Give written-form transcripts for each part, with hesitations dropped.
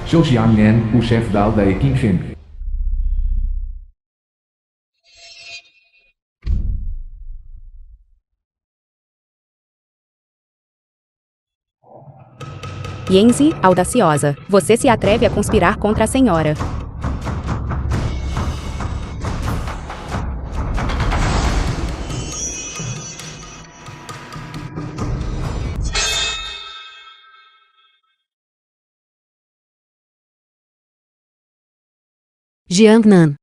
Zhou Jiangnan, o chefe da aldeia Qingsheng. Yanzi, audaciosa, você se atreve a conspirar contra a senhora. Jiangnan.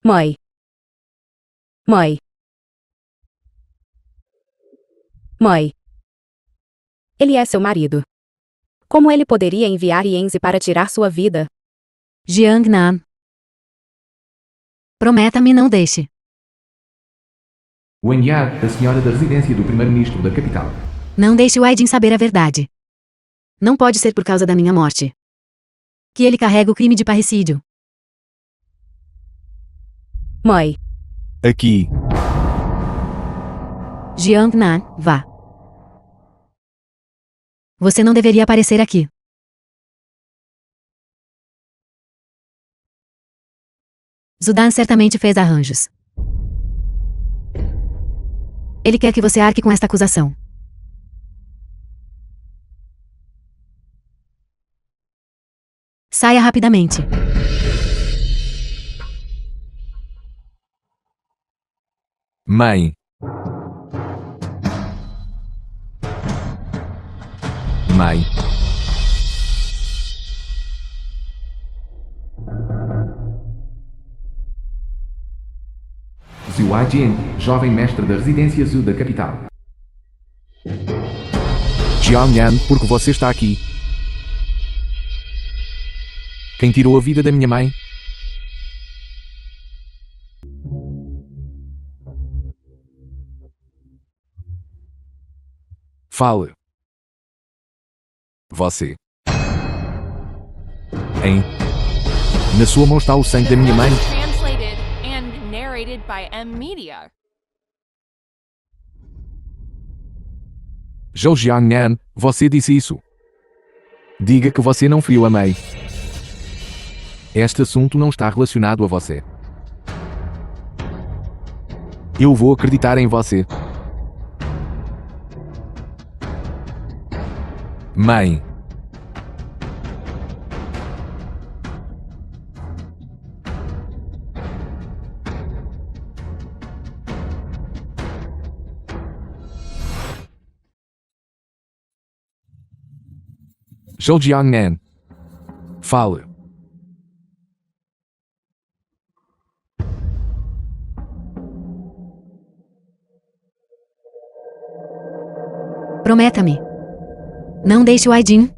Mãe. Mãe. Mãe. Ele é seu marido. Como ele poderia enviar Yanzi para tirar sua vida? Jiangnan. Prometa-me, não deixe. Wen Ya, a senhora da residência do primeiro-ministro da capital. Não deixe o Aidin saber a verdade. Não pode ser por causa da minha morte que ele carrega o crime de parricídio. Mãe. Aqui. Jiangnan, vá. Você não deveria aparecer aqui. Zudan certamente fez arranjos. Ele quer que você arque com esta acusação. Saia rapidamente. Mãe. Mãe. Zhu Aijin, jovem mestre da residência Zhu da capital. Jiangnan, porque você está aqui? Quem tirou a vida da minha mãe? Fale. Você. Na sua mão está o sangue da minha mãe? Translated and narrated by M Media. Zhou Jiangnan, você disse isso. Diga que você não feriu a mãe. Este assunto não está relacionado a você. Eu vou acreditar em você. Mãe. Zhou Jiangnan. Fale. Prometa-me. Não deixe o Aidin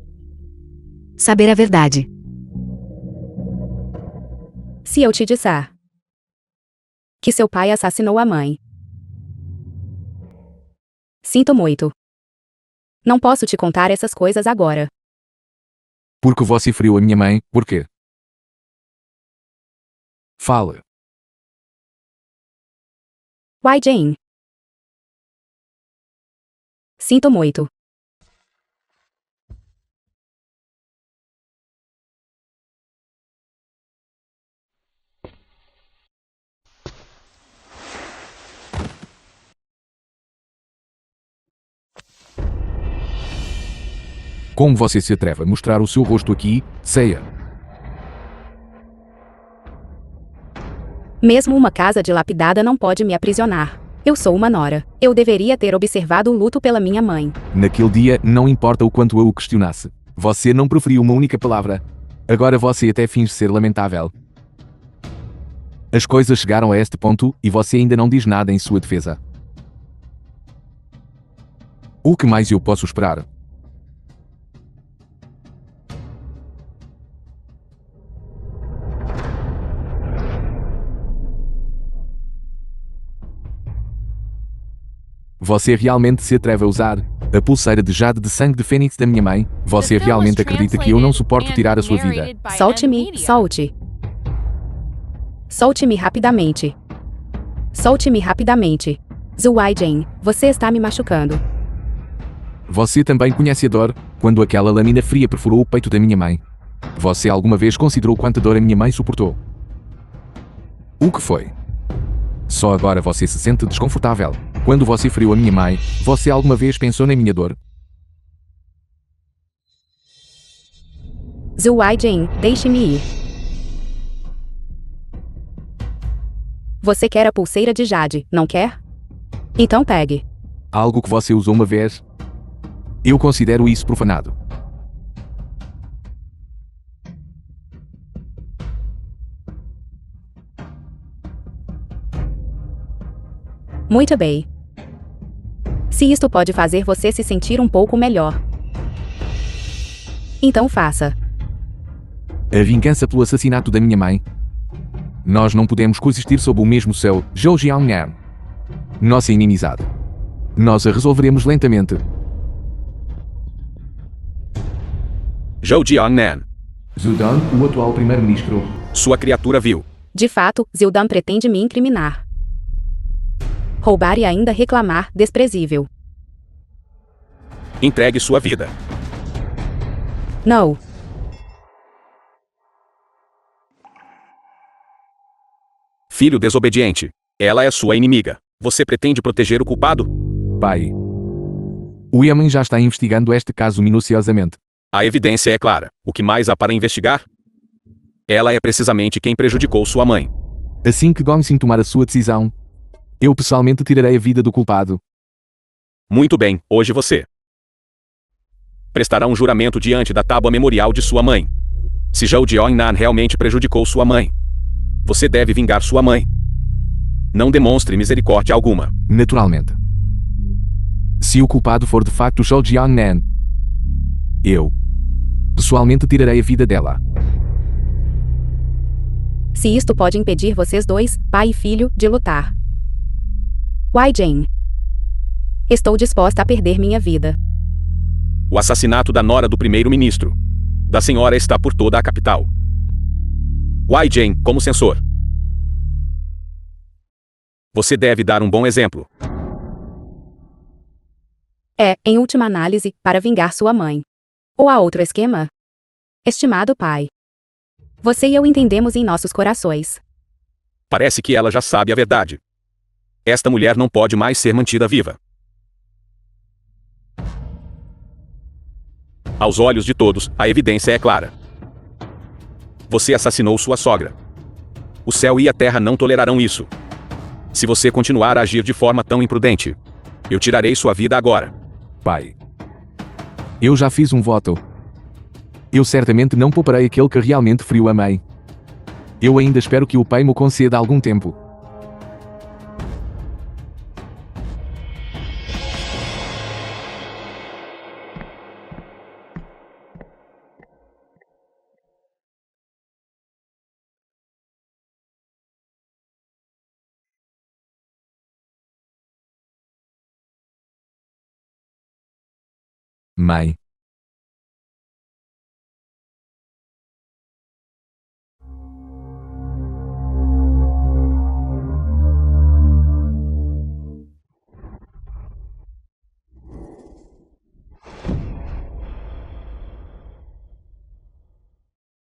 saber a verdade. Se eu te disser que seu pai assassinou a mãe. Sinto muito. Não posso te contar essas coisas agora. Porque você feriu a minha mãe, por quê? Fale. Why, Jane? Sinto muito. Como você se atreve a mostrar o seu rosto aqui, Seiya? Mesmo uma casa dilapidada não pode me aprisionar. Eu sou uma nora. Eu deveria ter observado o luto pela minha mãe. Naquele dia, não importa o quanto eu o questionasse. Você não proferiu uma única palavra. Agora você até finge ser lamentável. As coisas chegaram a este ponto e você ainda não diz nada em sua defesa. O que mais eu posso esperar? Você realmente se atreve a usar a pulseira de jade de sangue de fênix da minha mãe? Você realmente acredita que eu não suporto tirar a sua vida? Solte-me, solte. Solte-me rapidamente. Solte-me rapidamente. Zuai Jane, você está me machucando. Você também conhece a dor, quando aquela lâmina fria perfurou o peito da minha mãe. Você alguma vez considerou quanta dor a minha mãe suportou? O que foi? Só agora você se sente desconfortável. Quando você feriu a minha mãe, você alguma vez pensou na minha dor? Zuai Jane, deixe-me ir. Você quer a pulseira de Jade, não quer? Então pegue. Algo que você usou uma vez? Eu considero isso profanado. Muito bem. Se isto pode fazer você se sentir um pouco melhor, então faça. A vingança pelo assassinato da minha mãe? Nós não podemos coexistir sob o mesmo céu, Zhou Jiangnan. Nossa inimizade. Nós a resolveremos lentamente. Zhou Jiangnan. Zudan, o atual primeiro-ministro. Sua criatura vil. De fato, Zildan pretende me incriminar. Roubar e ainda reclamar, desprezível. Entregue sua vida. Não. Filho desobediente. Ela é sua inimiga. Você pretende proteger o culpado? Pai. O Yamen já está investigando este caso minuciosamente. A evidência é clara. O que mais há para investigar? Ela é precisamente quem prejudicou sua mãe. Assim que Gongxin tomar a sua decisão, eu pessoalmente tirarei a vida do culpado. Muito bem, hoje você prestará um juramento diante da tábua memorial de sua mãe. Se Zhou Jiangnan realmente prejudicou sua mãe, você deve vingar sua mãe. Não demonstre misericórdia alguma. Naturalmente. Se o culpado for de facto Zhou Jiangnan, eu pessoalmente tirarei a vida dela. Se isto pode impedir vocês dois, pai e filho, de lutar. Wai Jane. Estou disposta a perder minha vida. O assassinato da nora do primeiro-ministro da senhora está por toda a capital. Wai Jane, como censor, você deve dar um bom exemplo. É, em última análise, para vingar sua mãe. Ou há outro esquema? Estimado pai. Você e eu entendemos em nossos corações. Parece que ela já sabe a verdade. Esta mulher não pode mais ser mantida viva. Aos olhos de todos, a evidência é clara. Você assassinou sua sogra. O céu e a terra não tolerarão isso. Se você continuar a agir de forma tão imprudente, eu tirarei sua vida agora. Pai. Eu já fiz um voto. Eu certamente não pouparei aquele que realmente feriu a mãe. Eu ainda espero que o pai me conceda algum tempo. Mãe.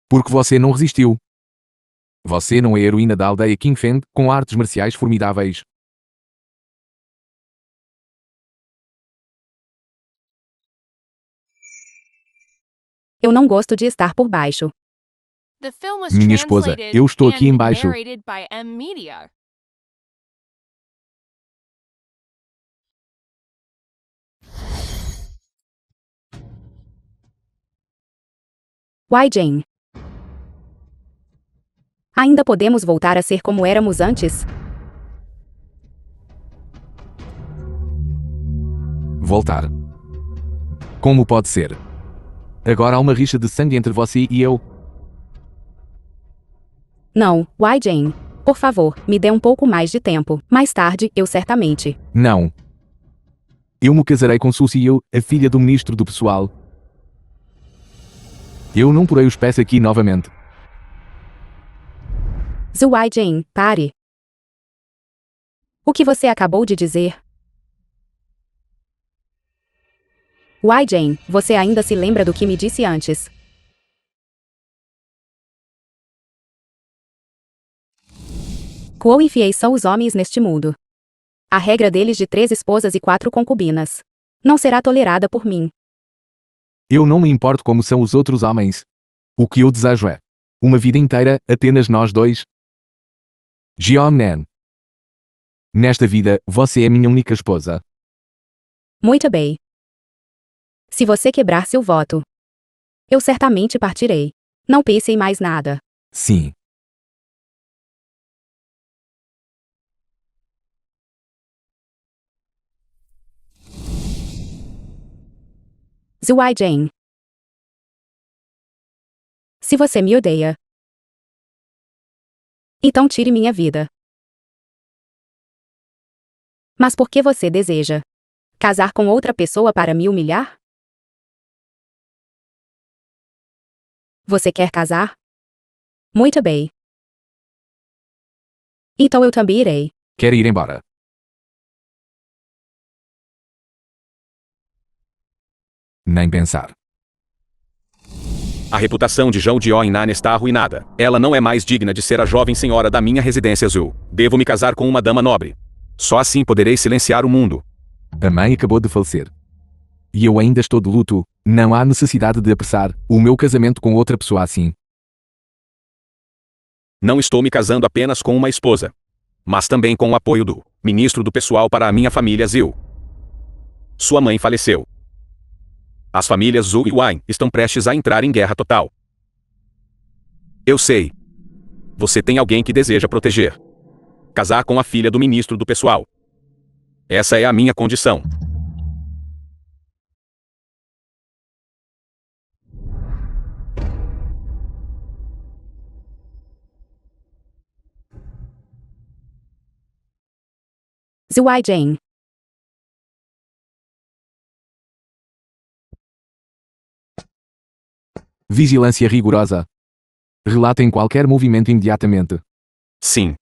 Porque você não resistiu. Você não é a heroína da aldeia Qingfen, com artes marciais formidáveis. Eu não gosto de estar por baixo. The film was Minha esposa, translated eu estou aqui and embaixo. narrated by M-Media. Wai Jane. Ainda podemos voltar a ser como éramos antes? Voltar. Como pode ser? Agora há uma rixa de sangue entre você e eu. Não, Wai Jane. Por favor, me dê um pouco mais de tempo. Mais tarde, eu certamente. Não. Eu me casarei com Susie, a filha do ministro do pessoal. Eu não porei os pés aqui novamente. Zuai Jane, pare. O que você acabou de dizer? Uai, Jane, você ainda se lembra do que me disse antes? Quão infiéis são os homens neste mundo. A regra deles de 3 esposas e 4 concubinas não será tolerada por mim. Eu não me importo como são os outros homens. O que eu desejo é uma vida inteira, apenas nós dois. Jeon-nan. Nesta vida, você é minha única esposa. Muito bem. Se você quebrar seu voto, eu certamente partirei. Não pense em mais nada. Sim. Zuai Jane. Se você me odeia, então tire minha vida. Mas por que você deseja casar com outra pessoa para me humilhar? Você quer casar? Muito bem. Então eu também irei. Quer ir embora? Nem pensar. A reputação de Zhou Jeon-nan está arruinada. Ela não é mais digna de ser a jovem senhora da minha residência azul. Devo me casar com uma dama nobre. Só assim poderei silenciar o mundo. A mãe acabou de falecer. E eu ainda estou de luto. Não há necessidade de apressar o meu casamento com outra pessoa assim. Não estou me casando apenas com uma esposa, mas também com o apoio do ministro do pessoal para a minha família Zil. Sua mãe faleceu. As famílias Zhu e Wang estão prestes a entrar em guerra total. Eu sei. Você tem alguém que deseja proteger. Casar com a filha do ministro do pessoal. Essa é a minha condição. Zuai Jane. Vigilância rigorosa. Relatem qualquer movimento imediatamente. Sim.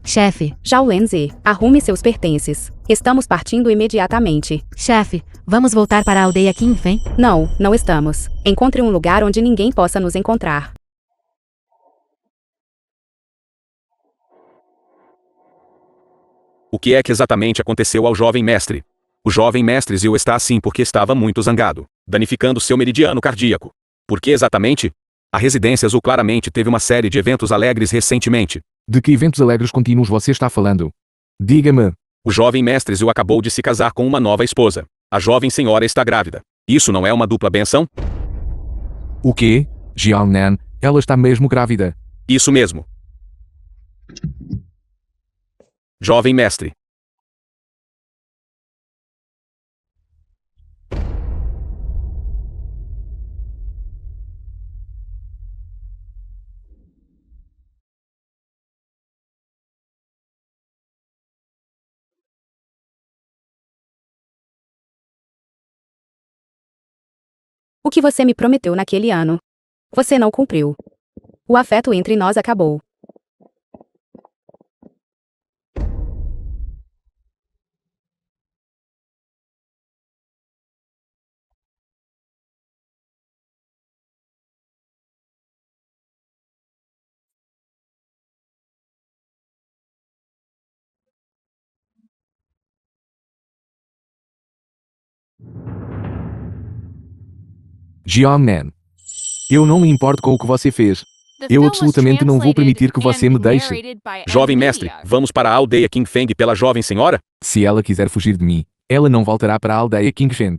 Chefe, Zhao Lenzi, arrume seus pertences. Estamos partindo imediatamente. chefe, vamos voltar para a aldeia Qingfen? Não, não estamos. Encontre um lugar onde ninguém possa nos encontrar. O que é que exatamente aconteceu ao jovem mestre? O jovem mestre Zil está assim porque estava muito zangado, danificando seu meridiano cardíaco. Por que exatamente? A residência Zul claramente teve uma série de eventos alegres recentemente. De que eventos alegres contínuos você está falando? Diga-me. O jovem mestre Zil acabou de se casar com uma nova esposa. A jovem senhora está grávida. Isso não é uma dupla benção? O quê? Jeon-nan, ela está mesmo grávida. Isso mesmo. Jovem mestre. O que você me prometeu naquele ano? Você não cumpriu. O afeto entre nós acabou. Jeon-nan. Eu não me importo com o que você fez. The Eu film was absolutamente não vou permitir que você translated me and deixe. narrated by Jovem M mestre, Media. vamos para a aldeia Qingfeng pela jovem senhora? Se ela quiser fugir de mim, ela não voltará para a aldeia Qingfeng.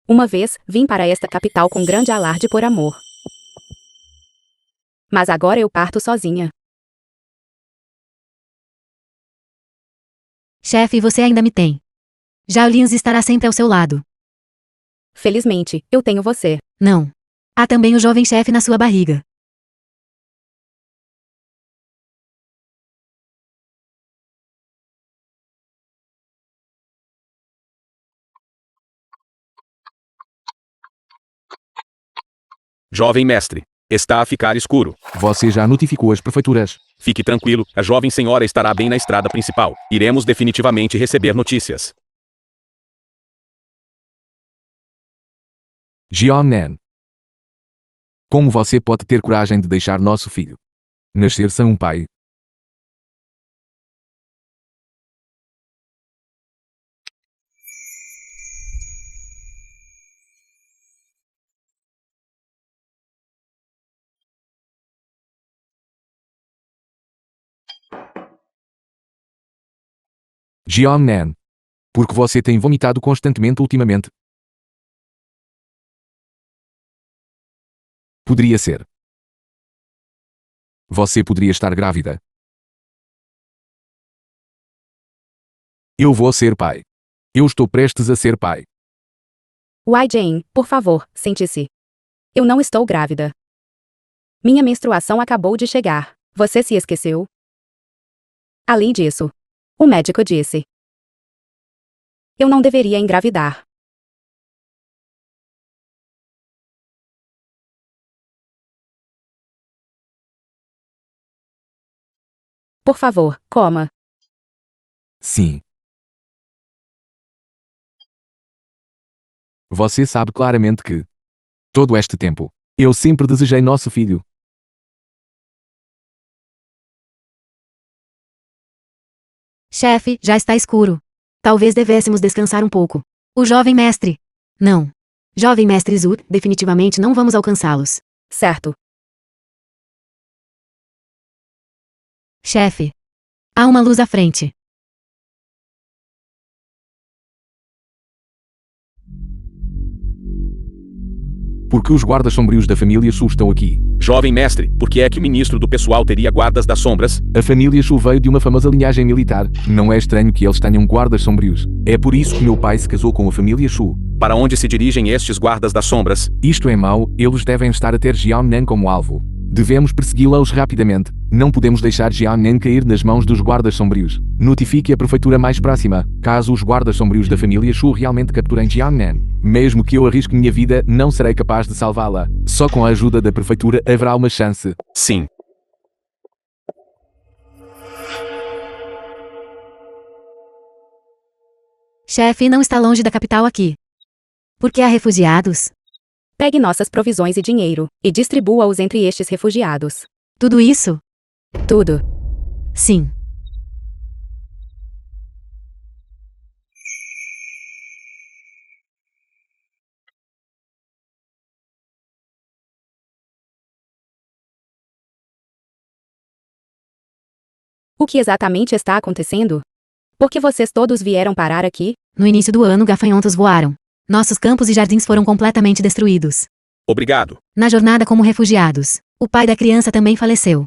Uma vez, vim para esta capital com grande alarde por amor. Mas agora eu parto sozinha. Chefe, você ainda me tem. Zhao Linzi estará sempre ao seu lado. Felizmente, eu tenho você. Não. Há também o jovem chefe na sua barriga. Jovem mestre, está a ficar escuro. Você já notificou as prefeituras? Fique tranquilo, a jovem senhora estará bem na estrada principal. Iremos definitivamente receber notícias. Jeonnan. Como você pode ter coragem de deixar nosso filho nascer sem um pai? Jeonnan. Porque você tem vomitado constantemente ultimamente? Poderia ser. Você poderia estar grávida. Eu vou ser pai. Eu estou prestes a ser pai. Jane, por favor, sente-se. Eu não estou grávida. Minha menstruação acabou de chegar. Você se esqueceu? Além disso, o médico disse: eu não deveria engravidar. Por favor, coma. Sim. Você sabe claramente que, todo este tempo, eu sempre desejei nosso filho. Chefe, já está escuro. Talvez devêssemos descansar um pouco. O jovem mestre. Não. Jovem mestre Zhu, definitivamente não vamos alcançá-los. Certo. Chefe. Há uma luz à frente. Porque os guardas sombrios da família Shu estão aqui. Jovem mestre, por que é que o ministro do pessoal teria guardas das sombras? A família Shu veio de uma famosa linhagem militar. Não é estranho que eles tenham guardas sombrios. É por isso que meu pai se casou com a família Shu. Para onde se dirigem estes guardas das sombras? Isto é mau, eles devem estar a ter Jeonnan como alvo. Devemos persegui-los rapidamente. Não podemos deixar Jeonnan cair nas mãos dos guardas sombrios. Notifique a prefeitura mais próxima, caso os guardas sombrios da família Shu realmente capturem Jeonnan. Mesmo que eu arrisque minha vida, não serei capaz de salvá-la. Só com a ajuda da prefeitura haverá uma chance. Sim. Chefe, não está longe da capital aqui. Por que há refugiados? Pegue nossas provisões e dinheiro, e distribua-os entre estes refugiados. Tudo isso? Tudo. Sim. O que exatamente está acontecendo? Por que vocês todos vieram parar aqui? No início do ano, gafanhotos voaram. Nossos campos e jardins foram completamente destruídos. Obrigado. Na jornada como refugiados, o pai da criança também faleceu,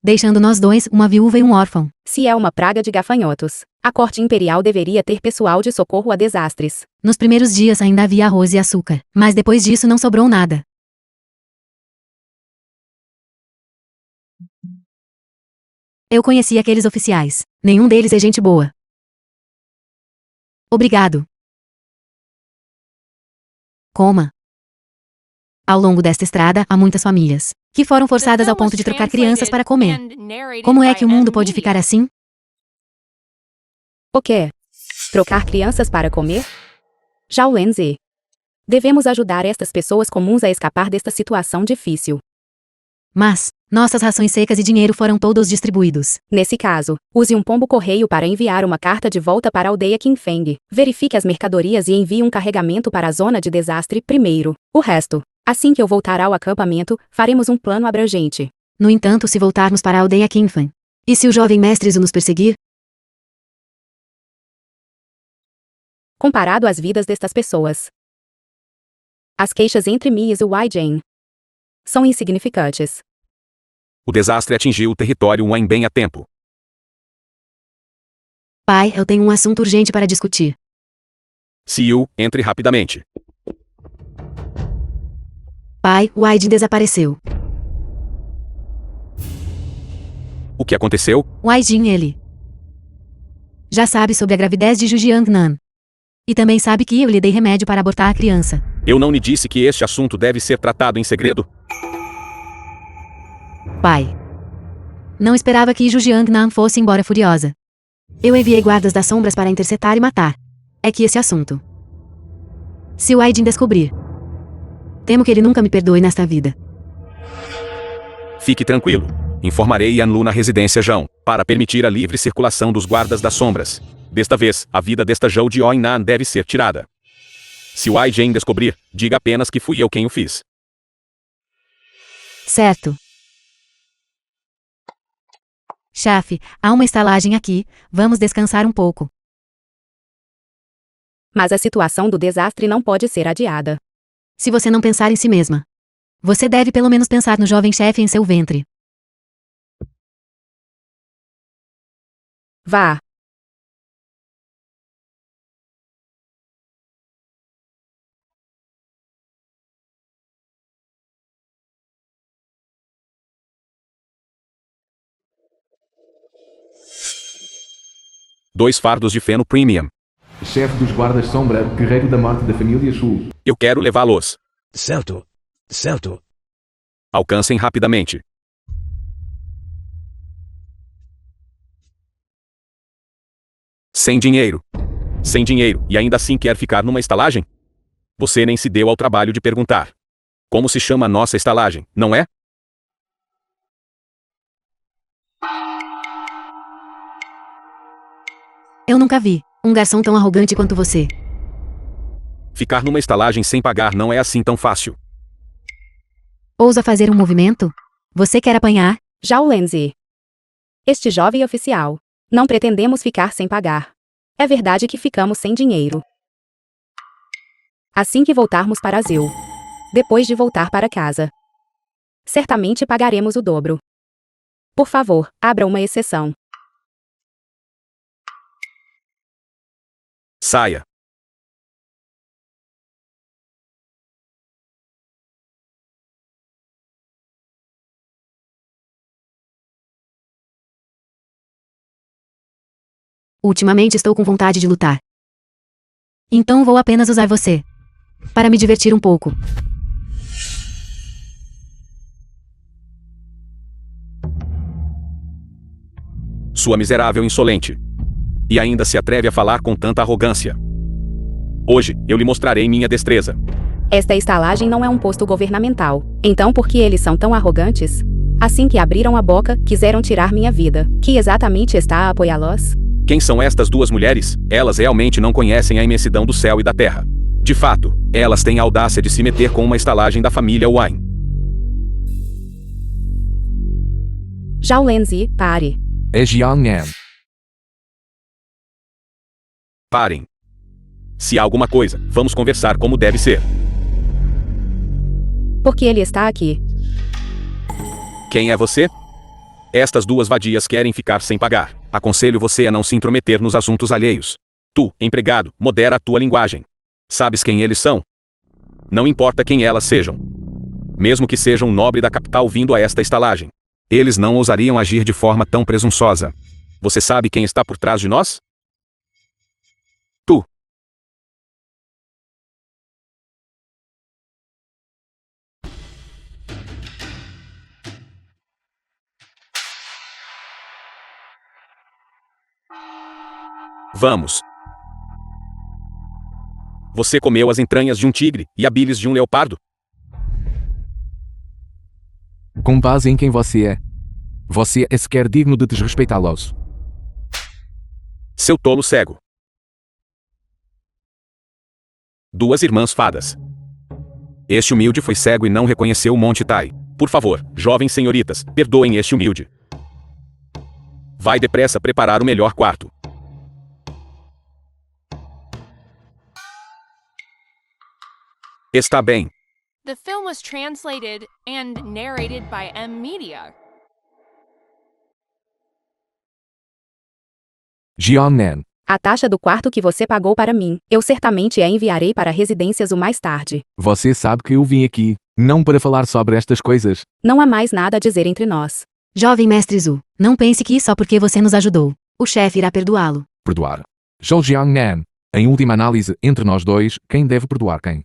deixando nós dois, uma viúva e um órfão. Se é uma praga de gafanhotos, a corte imperial deveria ter pessoal de socorro a desastres. Nos primeiros dias ainda havia arroz e açúcar, mas depois disso não sobrou nada. Eu conheci aqueles oficiais. Nenhum deles é gente boa. Obrigado. Coma. Ao longo desta estrada, há muitas famílias que foram forçadas ao ponto de trocar crianças para comer. Como é que o mundo pode ficar assim? O quê? Trocar crianças para comer? Zhao Wenzi. Devemos ajudar estas pessoas comuns a escapar desta situação difícil. Mas, nossas rações secas e dinheiro foram todos distribuídos. Nesse caso, use um pombo-correio para enviar uma carta de volta para a aldeia Qingfeng. Verifique as mercadorias e envie um carregamento para a zona de desastre primeiro. O resto, assim que eu voltar ao acampamento, faremos um plano abrangente. No entanto, se voltarmos para a aldeia Qingfeng, e se o jovem mestre Zhu nos perseguir? Comparado às vidas destas pessoas, as queixas entre mim e Zhu Jane são insignificantes. O desastre atingiu o território Wanbei a tempo. Pai, eu tenho um assunto urgente para discutir. Siu, entre rapidamente. Pai, o Aiden desapareceu. O que aconteceu? O Aiden, ele já sabe sobre a gravidez de Ju Jiangnan. E também sabe que eu lhe dei remédio para abortar a criança. Eu não lhe disse que este assunto deve ser tratado em segredo? Pai. Não esperava que Ju Jiangnan fosse embora furiosa. Eu enviei guardas das sombras para interceptar e matar. É que esse assunto. Se o Aiden descobrir, temo que ele nunca me perdoe nesta vida. Fique tranquilo. Informarei Yanlu na residência Jão, para permitir a livre circulação dos guardas das sombras. Desta vez, a vida desta Zhou Jiangnan deve ser tirada. Se o Wai Jing descobrir, diga apenas que fui eu quem o fiz. Certo. Chefe, há uma estalagem aqui, vamos descansar um pouco. Mas a situação do desastre não pode ser adiada. Se você não pensar em si mesma, você deve pelo menos pensar no jovem chefe em seu ventre. Vá. Dois fardos de feno premium. Chefe dos guardas sombra, guerreiro da morte da família Shu. Eu quero levá-los. Certo. Certo. Alcancem rapidamente. Sem dinheiro. Sem dinheiro, e ainda assim quer ficar numa estalagem? Você nem se deu ao trabalho de perguntar. Como se chama a nossa estalagem, não é? Eu nunca vi um garçom tão arrogante quanto você. Ficar numa estalagem sem pagar não é assim tão fácil. Ousa fazer um movimento? Você quer apanhar? Zhao Lenzi. Este jovem oficial. Não pretendemos ficar sem pagar. É verdade que ficamos sem dinheiro. Assim que voltarmos para Zeu. Depois de voltar para casa. Certamente pagaremos o dobro. Por favor, abra uma exceção. Saia. Ultimamente estou com vontade de lutar. Então vou apenas usar você. Para me divertir um pouco. Sua miserável insolente. E ainda se atreve a falar com tanta arrogância. Hoje, eu lhe mostrarei minha destreza. Esta estalagem não é um posto governamental. Então por que eles são tão arrogantes? Assim que abriram a boca, quiseram tirar minha vida. Que exatamente está a apoiá-los? Quem são estas duas mulheres? Elas realmente não conhecem a imensidão do céu e da terra. De fato, elas têm a audácia de se meter com uma estalagem da família Wine. Zhao Lenzi, pare. É Jiangnan. Parem. Se há alguma coisa, vamos conversar como deve ser. Por que ele está aqui? Quem é você? Estas duas vadias querem ficar sem pagar. Aconselho você a não se intrometer nos assuntos alheios. Tu, empregado, modera a tua linguagem. Sabes quem eles são? Não importa quem elas sejam. Mesmo que seja um nobre da capital vindo a esta estalagem. Eles não ousariam agir de forma tão presunçosa. Você sabe quem está por trás de nós? Tu. Vamos. Você comeu as entranhas de um tigre e a bilis de um leopardo? Com base em quem você é sequer digno de desrespeitá-los. Seu tolo cego. Duas irmãs fadas. Este humilde foi cego e não reconheceu o Monte Tai. Por favor, jovens senhoritas, perdoem este humilde. Vai depressa preparar o melhor quarto. Está bem. The film was translated and narrated by M Media. Jiangnan. A taxa do quarto que você pagou para mim, eu certamente a enviarei para residências o mais tarde. Você sabe que eu vim aqui, não para falar sobre estas coisas. Não há mais nada a dizer entre nós. Jovem mestre Zhu, não pense que só porque você nos ajudou, o chefe irá perdoá-lo. Perdoar. Zhou Jiangnan. Em última análise, entre nós dois, quem deve perdoar quem?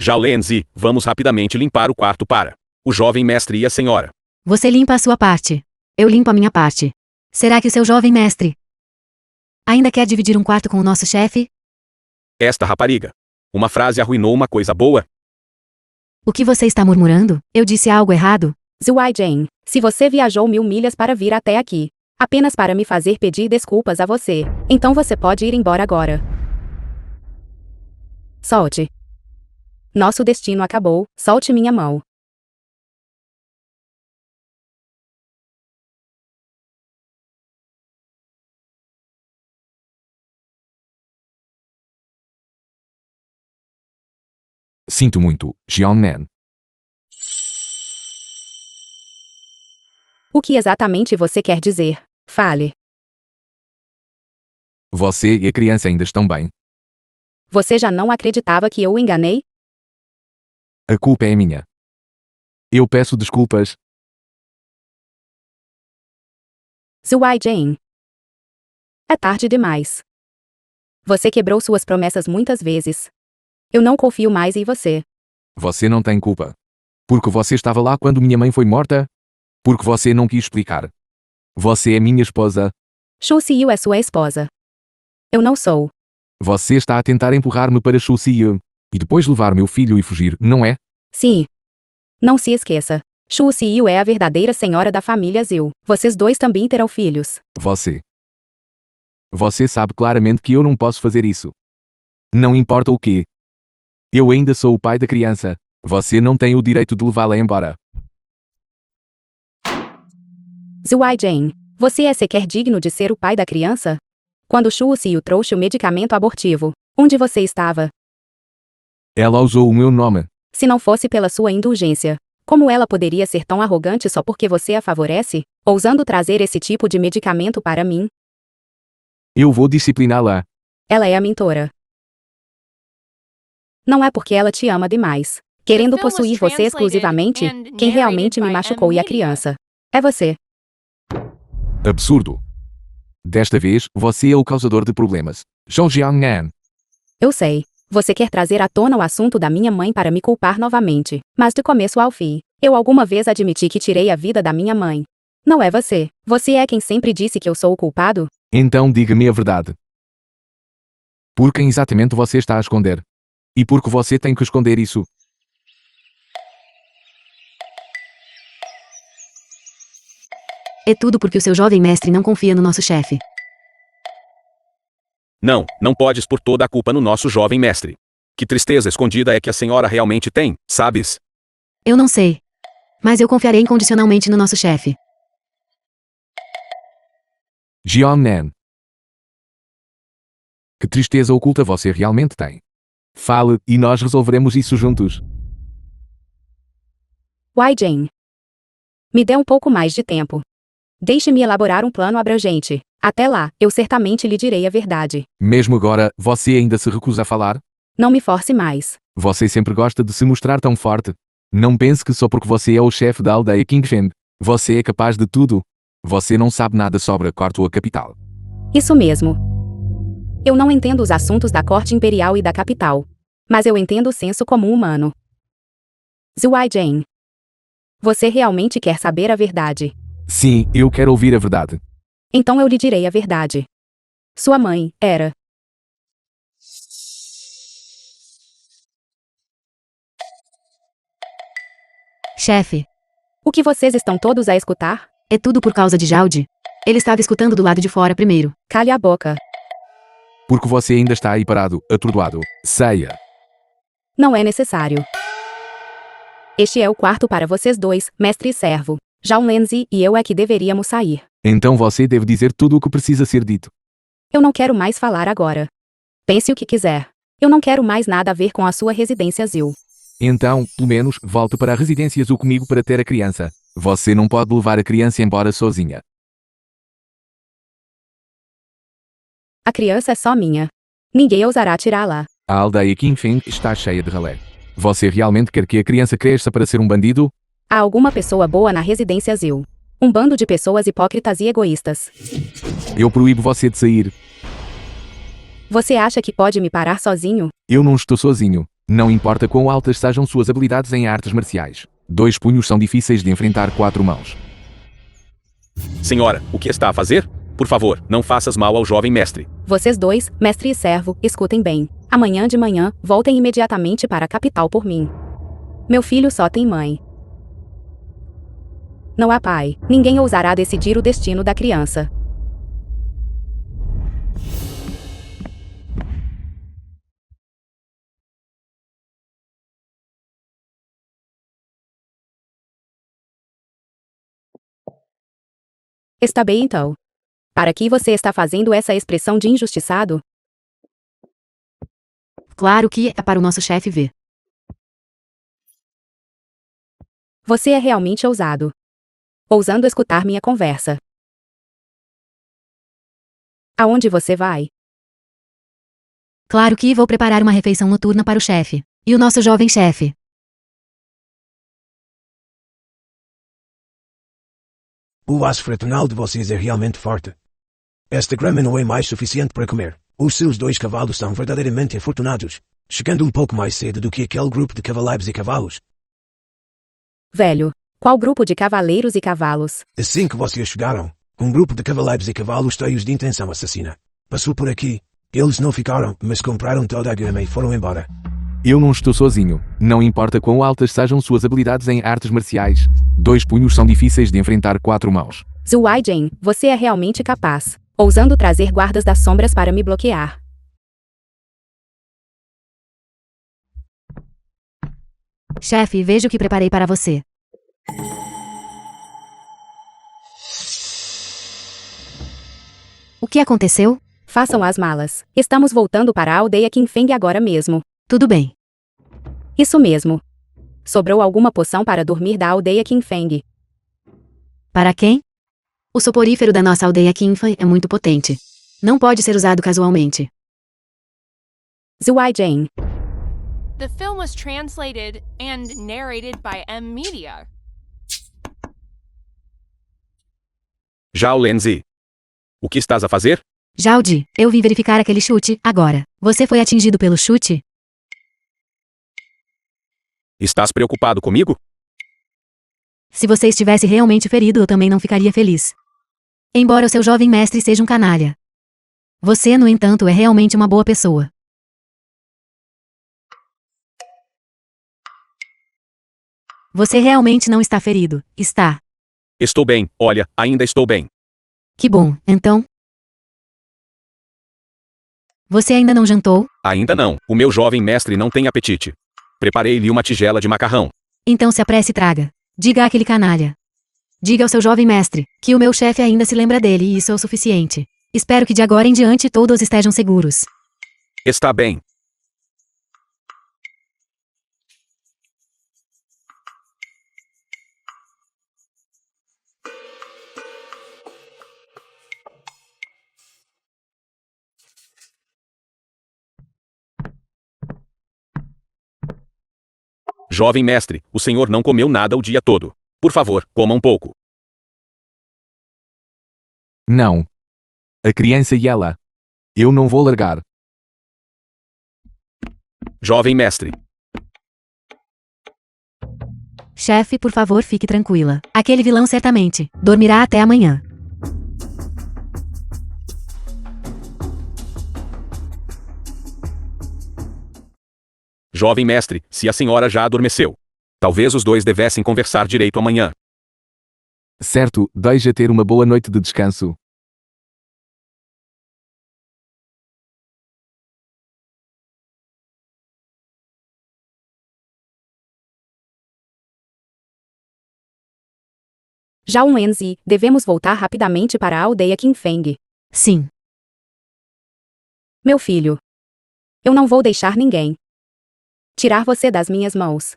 Zhao Lenzi, vamos rapidamente limpar o quarto para o jovem mestre e a senhora. Você limpa a sua parte. Eu limpo a minha parte. Será que o seu jovem mestre ainda quer dividir um quarto com o nosso chefe? Esta rapariga. Uma frase arruinou uma coisa boa? O que você está murmurando? Eu disse algo errado? Zhuai Jane, se você viajou 1000 milhas para vir até aqui, apenas para me fazer pedir desculpas a você, então você pode ir embora agora. Solte. Nosso destino acabou, solte minha mão. Sinto muito, Jiangnan. O que exatamente você quer dizer? Fale. Você e a criança ainda estão bem. Você já não acreditava que eu o enganei? A culpa é minha. Eu peço desculpas. Zhuai Jane. É tarde demais. Você quebrou suas promessas muitas vezes. Eu não confio mais em você. Você não tem culpa. Porque você estava lá quando minha mãe foi morta? Porque você não quis explicar. Você é minha esposa. Xu Xiyu é sua esposa. Eu não sou. Você está a tentar empurrar-me para Xu Xiyu. E depois levar meu filho e fugir, não é? Sim. Não se esqueça. Xu Xiyu é a verdadeira senhora da família Zhu. Vocês dois também terão filhos. Você. Você sabe claramente que eu não posso fazer isso. Não importa o quê. Eu ainda sou o pai da criança. Você não tem o direito de levá-la embora. Zhuai Jane, você é sequer digno de ser o pai da criança? Quando Xu Xiyu trouxe o medicamento abortivo, onde você estava? Ela usou o meu nome. Se não fosse pela sua indulgência, como ela poderia ser tão arrogante só porque você a favorece, ousando trazer esse tipo de medicamento para mim? Eu vou discipliná-la. Ela é a mentora. Não é porque ela te ama demais, querendo possuir você exclusivamente, quem realmente me machucou e a criança. É você. Absurdo. Desta vez, você é o causador de problemas. Zhou Jiangnan. Eu sei. Você quer trazer à tona o assunto da minha mãe para me culpar novamente, mas de começo ao fim, eu alguma vez admiti que tirei a vida da minha mãe. Não é você. Você é quem sempre disse que eu sou o culpado? Então diga-me a verdade. Por quem exatamente você está a esconder? E por que você tem que esconder isso? É tudo porque o seu jovem mestre não confia no nosso chefe. Não, não podes pôr toda a culpa no nosso jovem mestre. Que tristeza escondida é que a senhora realmente tem, sabes? Eu não sei. Mas eu confiarei incondicionalmente no nosso chefe. Jiangnan. Que tristeza oculta você realmente tem? Fale, e nós resolveremos isso juntos. Wai Jane. Me dê um pouco mais de tempo. Deixe-me elaborar um plano abrangente. Até lá, eu certamente lhe direi a verdade. Mesmo agora, você ainda se recusa a falar? Não me force mais. Você sempre gosta de se mostrar tão forte. Não pense que só porque você é o chefe da aldeia Qingfen, você é capaz de tudo. Você não sabe nada sobre a corte ou a capital. Isso mesmo. Eu não entendo os assuntos da corte imperial e da capital. Mas eu entendo o senso comum humano. Zhuai Jane. Você realmente quer saber a verdade? Sim, eu quero ouvir a verdade. Então eu lhe direi a verdade. Sua mãe era. Chefe, O que vocês estão todos a escutar? é tudo por causa de Jaldi. Ele estava escutando do lado de fora primeiro. Cale a boca. Porque você ainda está aí parado, atordoado. Saia. Não é necessário. Este é o quarto para vocês dois, mestre e servo. Zhao Lenzi e eu é que deveríamos sair. Então você deve dizer tudo o que precisa ser dito. Eu não quero mais falar agora. Pense o que quiser. Eu não quero mais nada a ver com a sua residência Zil. Então, pelo menos, volte para a residência Zhu comigo para ter a criança. Você não pode levar a criança embora sozinha. A criança é só minha. Ninguém ousará tirá-la. A aldeia Qingfen está cheia de ralé. Você realmente quer que a criança cresça para ser um bandido? Há alguma pessoa boa na residência Zil. Um bando de pessoas hipócritas e egoístas. Eu proíbo você de sair. Você acha que pode me parar sozinho? Eu não estou sozinho. Não importa quão altas sejam suas habilidades em artes marciais. 2 punhos são difíceis de enfrentar 4 mãos. Senhora, o que está a fazer? Por favor, não faças mal ao jovem mestre. Vocês dois, mestre e servo, escutem bem. Amanhã de manhã, voltem imediatamente para a capital por mim. Meu filho só tem mãe. Não há pai. Ninguém ousará decidir o destino da criança. Está bem então. Para que você está fazendo essa expressão de injustiçado? Claro que é para o nosso chefe ver. Você é realmente ousado. Ousando escutar minha conversa. Aonde você vai? Claro que vou preparar uma refeição noturna para o chefe. E o nosso jovem chefe. O laço fraternal de vocês é realmente forte. Esta grama não é mais suficiente para comer. Os seus 2 cavalos são verdadeiramente afortunados, chegando um pouco mais cedo do que aquele grupo de cavaleiros e cavalos. Velho, qual grupo de cavaleiros e cavalos? Assim que vocês chegaram, um grupo de cavaleiros e cavalos cheios de intenção assassina passou por aqui. Eles não ficaram, mas compraram toda a grama e foram embora. Eu não estou sozinho. Não importa quão altas sejam suas habilidades em artes marciais. 2 punhos são difíceis de enfrentar 4 mãos. Zhu Weijing, você é realmente capaz. Ousando trazer guardas das sombras para me bloquear. Chefe, veja o que preparei para você. O que aconteceu? Façam as malas. Estamos voltando para a aldeia Qingfeng agora mesmo. Tudo bem. Isso mesmo. Sobrou alguma poção para dormir da aldeia Qingfeng. Para quem? O soporífero da nossa aldeia Qingfei é muito potente. Não pode ser usado casualmente. Zhu Weijing. The film was translated and narrated by M Media. Zhao Lenzi. O que estás a fazer? Jaldi, eu vim verificar aquele chute, agora. Você foi atingido pelo chute? Estás preocupado comigo? Se você estivesse realmente ferido, eu também não ficaria feliz. Embora o seu jovem mestre seja um canalha. Você, no entanto, é realmente uma boa pessoa. Você realmente não está ferido, está? Estou bem, olha, ainda estou bem. Que bom, então. Você ainda não jantou? Ainda não, o meu jovem mestre não tem apetite. Preparei-lhe uma tigela de macarrão. Então se apresse e traga. Diga àquele canalha. Diga ao seu jovem mestre que o meu chefe ainda se lembra dele e isso é o suficiente. Espero que de agora em diante todos estejam seguros. Está bem. Jovem mestre, o senhor não comeu nada o dia todo. Por favor, coma um pouco. Não. A criança e ela. Eu não vou largar. Jovem mestre. Chefe, por favor, fique tranquila. Aquele vilão certamente dormirá até amanhã. Jovem mestre, se a senhora já adormeceu. Talvez os dois devessem conversar direito amanhã. Certo, deixa ter uma boa noite de descanso. Zhao Wenzi, devemos voltar rapidamente para a aldeia Qingfeng. Sim. Meu filho. Eu não vou deixar ninguém tirar você das minhas mãos.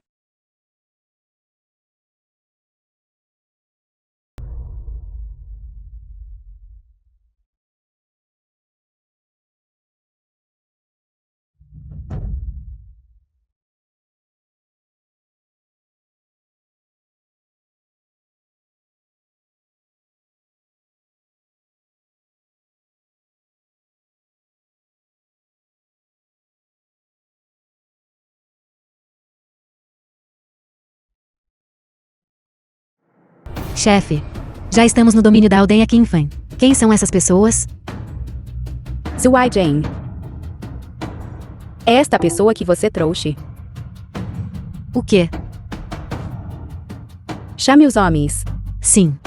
Chefe. Já estamos no domínio da aldeia Qingfan. Quem são essas pessoas? Zuai Jane. É esta pessoa que você trouxe. O quê? Chame os homens. Sim.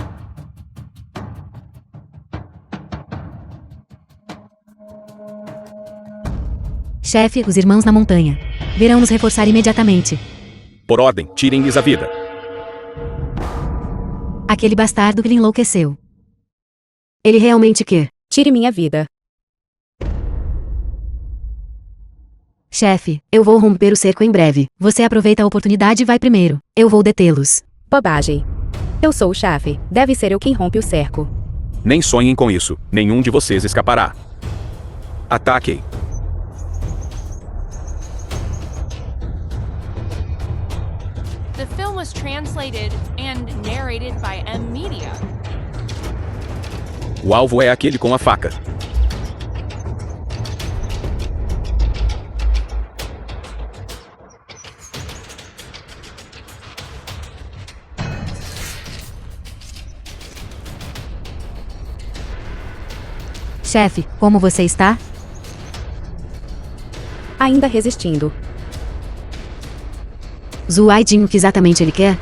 Chefe, os irmãos na montanha. Verão nos reforçar imediatamente. Por ordem, tirem-lhes a vida. Aquele bastardo que lhe enlouqueceu. Ele realmente quer. Tire minha vida. Chefe, eu vou romper o cerco em breve. Você aproveita a oportunidade e vai primeiro. Eu vou detê-los. Bobagem. Eu sou o chefe. Deve ser eu quem rompe o cerco. Nem sonhem com isso. Nenhum de vocês escapará. Ataquem. The film was translated and narrated by M Media. O alvo é aquele com a faca. Chefe, como você está? Ainda resistindo. Zuai Jin, o que exatamente ele quer?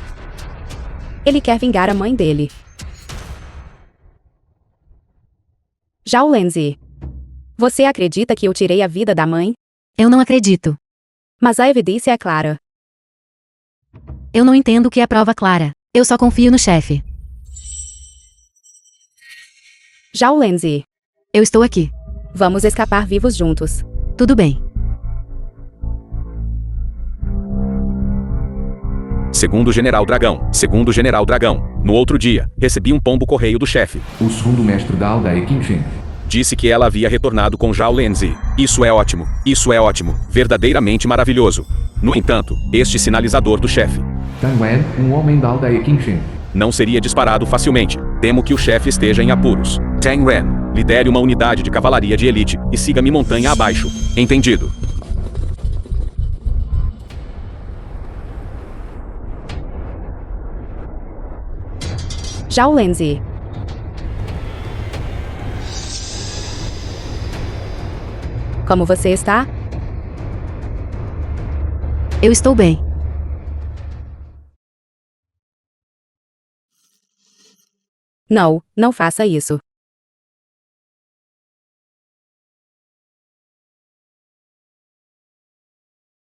Ele quer vingar a mãe dele. Zhao Lenzi. Você acredita que eu tirei a vida da mãe? Eu não acredito. Mas a evidência é clara. Eu não entendo o que é prova clara. Eu só confio no chefe. Zhao Lenzi. Eu estou aqui. Vamos escapar vivos juntos. Tudo bem. Segundo General Dragão. Segundo General Dragão. No outro dia, recebi um pombo correio do chefe. O segundo mestre da aldeia Qingfan. Disse que ela havia retornado com Zhao Lenzi. Isso é ótimo. Isso é ótimo. Verdadeiramente maravilhoso. No entanto, este sinalizador do chefe Tang Wen, um homem da aldeia Qingfan. não seria disparado facilmente. Temo que o chefe esteja em apuros. Tang Ren, lidere uma unidade de cavalaria de elite e siga-me montanha abaixo. Entendido. Zhao Lenzi. Como você está? Eu estou bem. Não, não faça isso.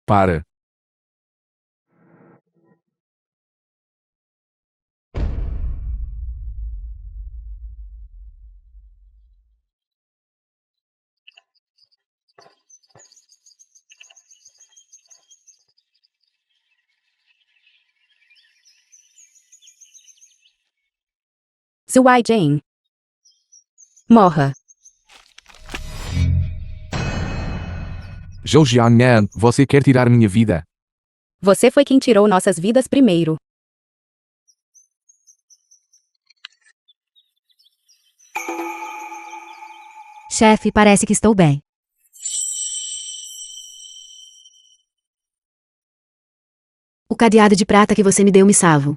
Para. Zuai Jane. Morra. Zhou Jiangnan, você quer tirar minha vida? Você foi quem tirou nossas vidas primeiro. Chefe, parece que estou bem. O cadeado de prata que você me deu me salvo.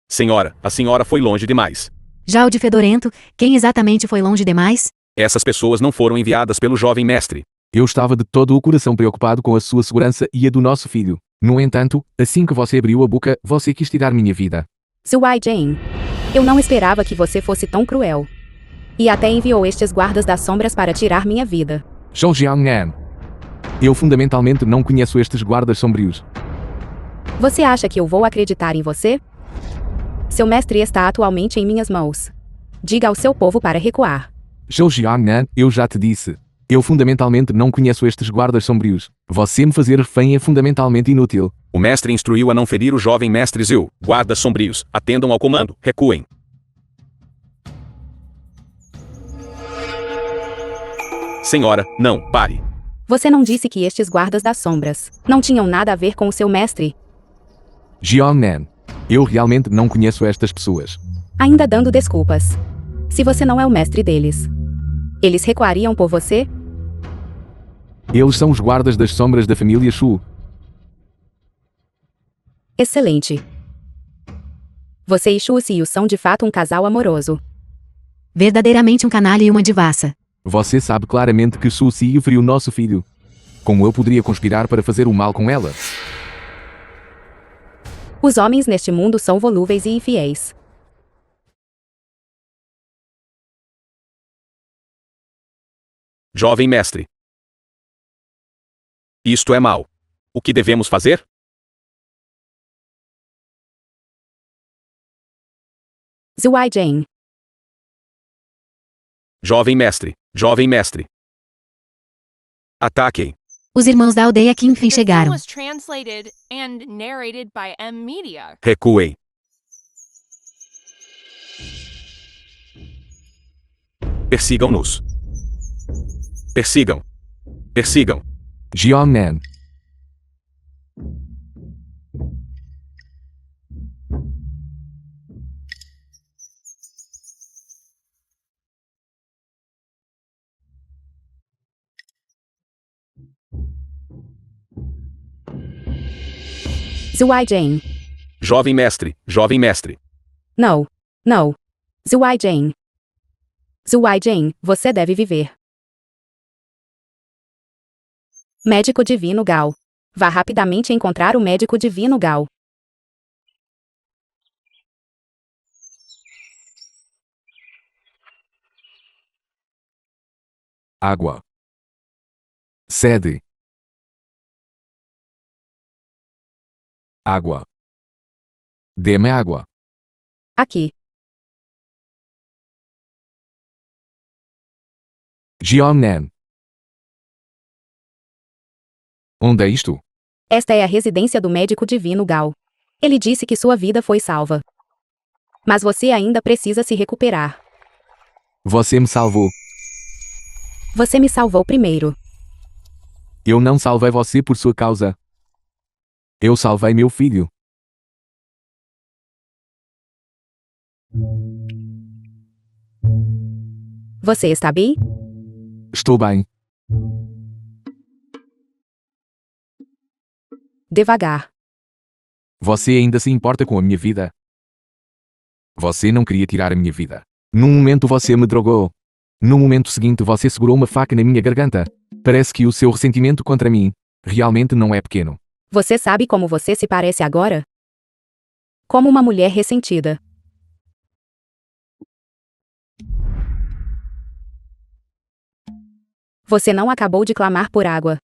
Senhora, a senhora foi longe demais. Já o de fedorento, quem exatamente foi longe demais? Essas pessoas não foram enviadas pelo jovem mestre. Eu estava de todo o coração preocupado com a sua segurança e a do nosso filho. No entanto, assim que você abriu a boca, você quis tirar minha vida. Zuai Jane. Eu não esperava que você fosse tão cruel. E até enviou estes guardas das sombras para tirar minha vida. Zhou Jiangnan. Eu fundamentalmente não conheço estes guardas sombrios. Você acha que eu vou acreditar em você? Seu mestre está atualmente em minhas mãos. Diga ao seu povo para recuar. Zhou Jiangnan, eu já te disse. Eu fundamentalmente não conheço estes guardas sombrios. Você me fazer refém é fundamentalmente inútil. O mestre instruiu a não ferir o jovem mestre Zil. Guardas sombrios, atendam ao comando, recuem. Senhora, não, pare. Você não disse que estes guardas das sombras não tinham nada a ver com o seu mestre? Jiangnan. Eu realmente não conheço estas pessoas. Ainda dando desculpas. Se você não é o mestre deles, eles recuariam por você? Eles são os guardas das sombras da família Shu. Excelente. Você e Shu Siyu são de fato um casal amoroso. Verdadeiramente um canalha e uma devassa. Você sabe claramente que Su Si feriu nosso filho. Como eu poderia conspirar para fazer o mal com ela? Os homens neste mundo são volúveis e infiéis. Jovem mestre. Isto é mal. O que devemos fazer? Zuai Jane. Jovem mestre. Jovem mestre. Ataquem. Os irmãos da aldeia que enfim The film chegaram. was translated and narrated by M Media. Recuem. Persigam-nos. Persigam. Persigam. Jiangnan. Zuai Jane. Jovem mestre. Jovem mestre. Não. Não. Zuai Jane. Zuai Jane, você deve viver. Médico Divino Gao. Vá rapidamente encontrar o médico Divino Gao. Água. Sede. Água. Dê-me água. Aqui. Jiangnan. Onde é isto? Esta é a residência do médico Divino Gao. Ele disse que sua vida foi salva. Mas você ainda precisa se recuperar. Você me salvou. Você me salvou primeiro. Eu não salvei você por sua causa. Eu salvei meu filho. Você está bem? Estou bem. Devagar. Você ainda se importa com a minha vida? Você não queria tirar a minha vida. Num momento você me drogou. No momento seguinte você segurou uma faca na minha garganta. Parece que o seu ressentimento contra mim realmente não é pequeno. Você sabe como você se parece agora? Como uma mulher ressentida. Você não acabou de clamar por água.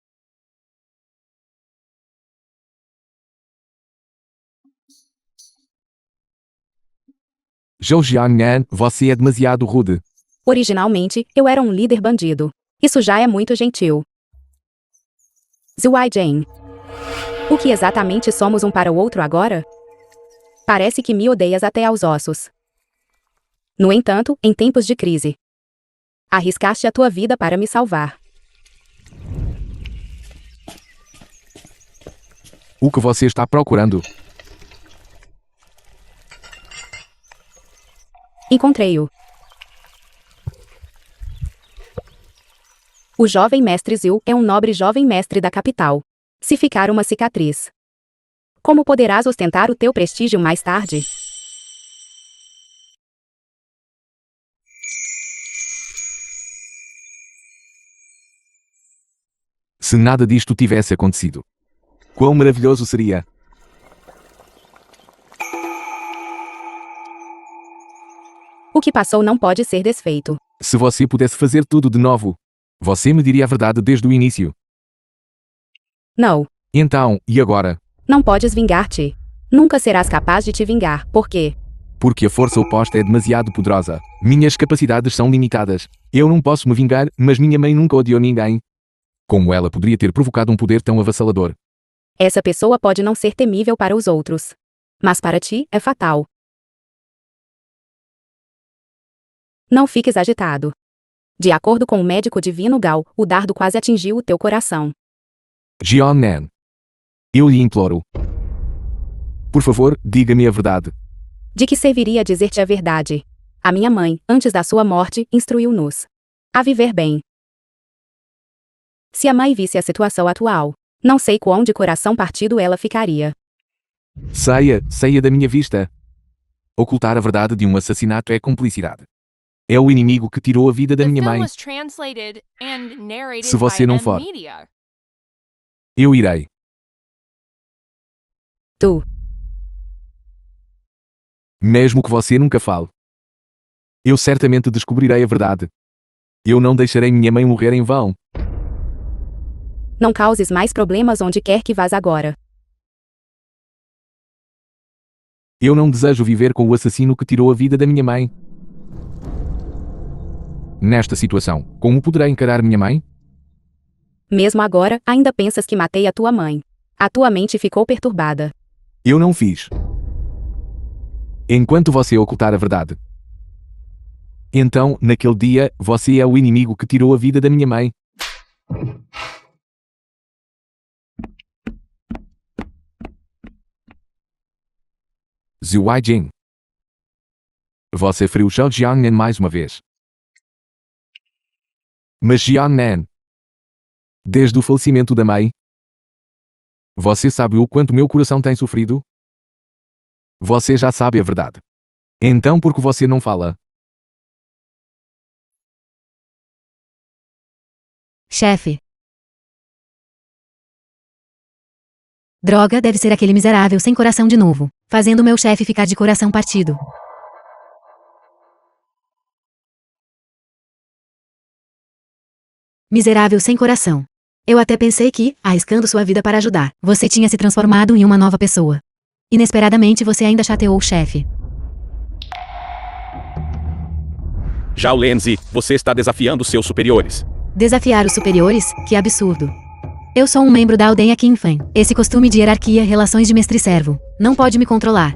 Zhou Jiangnan, você é demasiado rude. Originalmente, eu era um líder bandido. Isso já é muito gentil. Zuai Jane. O que exatamente somos um para o outro agora? Parece que me odeias até aos ossos. No entanto, em tempos de crise, arriscaste a tua vida para me salvar. O que você está procurando? Encontrei-o. O jovem mestre Zil é um nobre jovem mestre da capital. Se ficar uma cicatriz, como poderás ostentar o teu prestígio mais tarde? Se nada disto tivesse acontecido, quão maravilhoso seria. O que passou não pode ser desfeito. Se você pudesse fazer tudo de novo, você me diria a verdade desde o início. Não. Então, e agora? Não podes vingar-te. Nunca serás capaz de te vingar. Por quê? Porque a força oposta é demasiado poderosa. Minhas capacidades são limitadas. Eu não posso me vingar, mas minha mãe nunca odiou ninguém. Como ela poderia ter provocado um poder tão avassalador? Essa pessoa pode não ser temível para os outros, mas para ti é fatal. Não fiques agitado. De acordo com o médico Divino Gao, o dardo quase atingiu o teu coração. Jiangnan. Eu lhe imploro. Por favor, diga-me a verdade. De que serviria dizer-te a verdade? A minha mãe, antes da sua morte, instruiu-nos a viver bem. Se a mãe visse a situação atual, não sei quão de coração partido ela ficaria. Saia da minha vista. Ocultar a verdade de um assassinato é cumplicidade. É o inimigo que tirou a vida da The minha film mãe. was translated and narrated Se você by não M for. Media. Eu irei. Tu. Mesmo que você nunca fale. Eu certamente descobrirei a verdade. Eu não deixarei minha mãe morrer em vão. Não causes mais problemas onde quer que vás agora. Eu não desejo viver com o assassino que tirou a vida da minha mãe. Nesta situação, como poderei encarar minha mãe? Mesmo agora, ainda pensas que matei a tua mãe. A tua mente ficou perturbada. Eu não fiz. Enquanto você ocultar a verdade. Então, naquele dia, você é o inimigo que tirou a vida da minha mãe. Zhu Weijing. Você feriu Zhao Jiangnan mais uma vez. Mas Jiangnan. Desde o falecimento da mãe. Você sabe o quanto meu coração tem sofrido? Você já sabe a verdade. Então por que você não fala? Chefe. Droga, deve ser aquele miserável sem coração de novo, fazendo meu chefe ficar de coração partido. Miserável sem coração. Eu até pensei que, arriscando sua vida para ajudar, você tinha se transformado em uma nova pessoa. Inesperadamente você ainda chateou o chefe. Zhao Lenzi, você está desafiando seus superiores. Desafiar os superiores? Que absurdo. Eu sou um membro da aldeia Qinfen. Esse costume de hierarquia, relações de mestre-servo, não pode me controlar.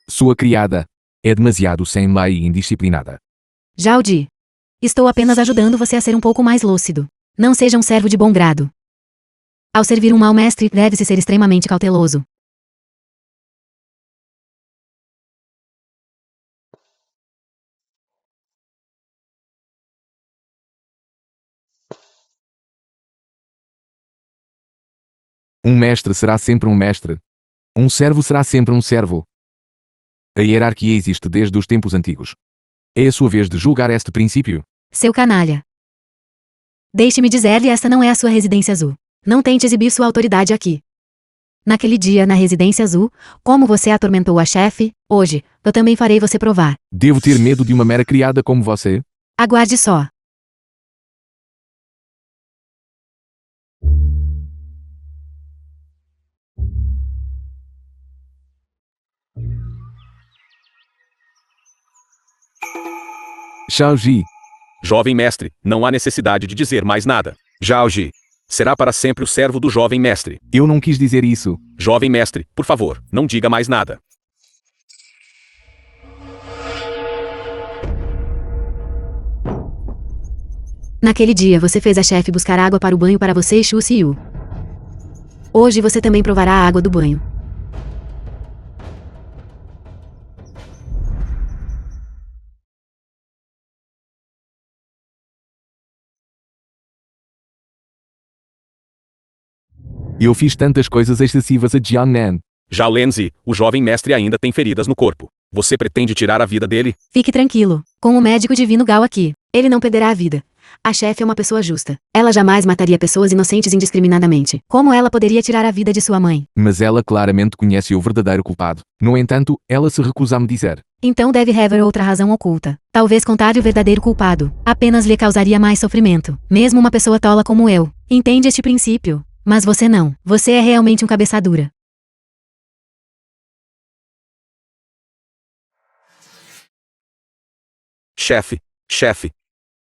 Sua criada. É demasiado sem lei e indisciplinada. Zhao Ji. Estou apenas ajudando você a ser um pouco mais lúcido. Não seja um servo de bom grado. Ao servir um mau mestre, deve-se ser extremamente cauteloso. Um mestre será sempre um mestre. Um servo será sempre um servo. A hierarquia existe desde os tempos antigos. É a sua vez de julgar este princípio. Seu canalha. Deixe-me dizer-lhe, esta não é a sua residência azul. Não tente exibir sua autoridade aqui. Naquele dia, na residência azul, como você atormentou a chefe, hoje, eu também farei você provar. Devo ter medo de uma mera criada como você? Aguarde só. Zhao Ji. Jovem mestre, não há necessidade de dizer mais nada. Zhao Ji. Será para sempre o servo do jovem mestre. Eu não quis dizer isso. Jovem mestre, por favor, não diga mais nada. Naquele dia você fez a chefe buscar água para o banho para você e Xu Xiu. Hoje você também provará a água do banho. Eu fiz tantas coisas excessivas a Jiangnan. Zhao Lenzi, o jovem mestre ainda tem feridas no corpo. Você pretende tirar a vida dele? Fique tranquilo, com o médico divino Gao aqui, ele não perderá a vida. A chefe é uma pessoa justa. Ela jamais mataria pessoas inocentes indiscriminadamente. Como ela poderia tirar a vida de sua mãe? Mas ela claramente conhece o verdadeiro culpado. No entanto, ela se recusa a me dizer. Então deve haver outra razão oculta. Talvez contar o verdadeiro culpado apenas lhe causaria mais sofrimento. Mesmo uma pessoa tola como eu. Entende este princípio? Mas você não. Você é realmente um cabeça dura. Chefe.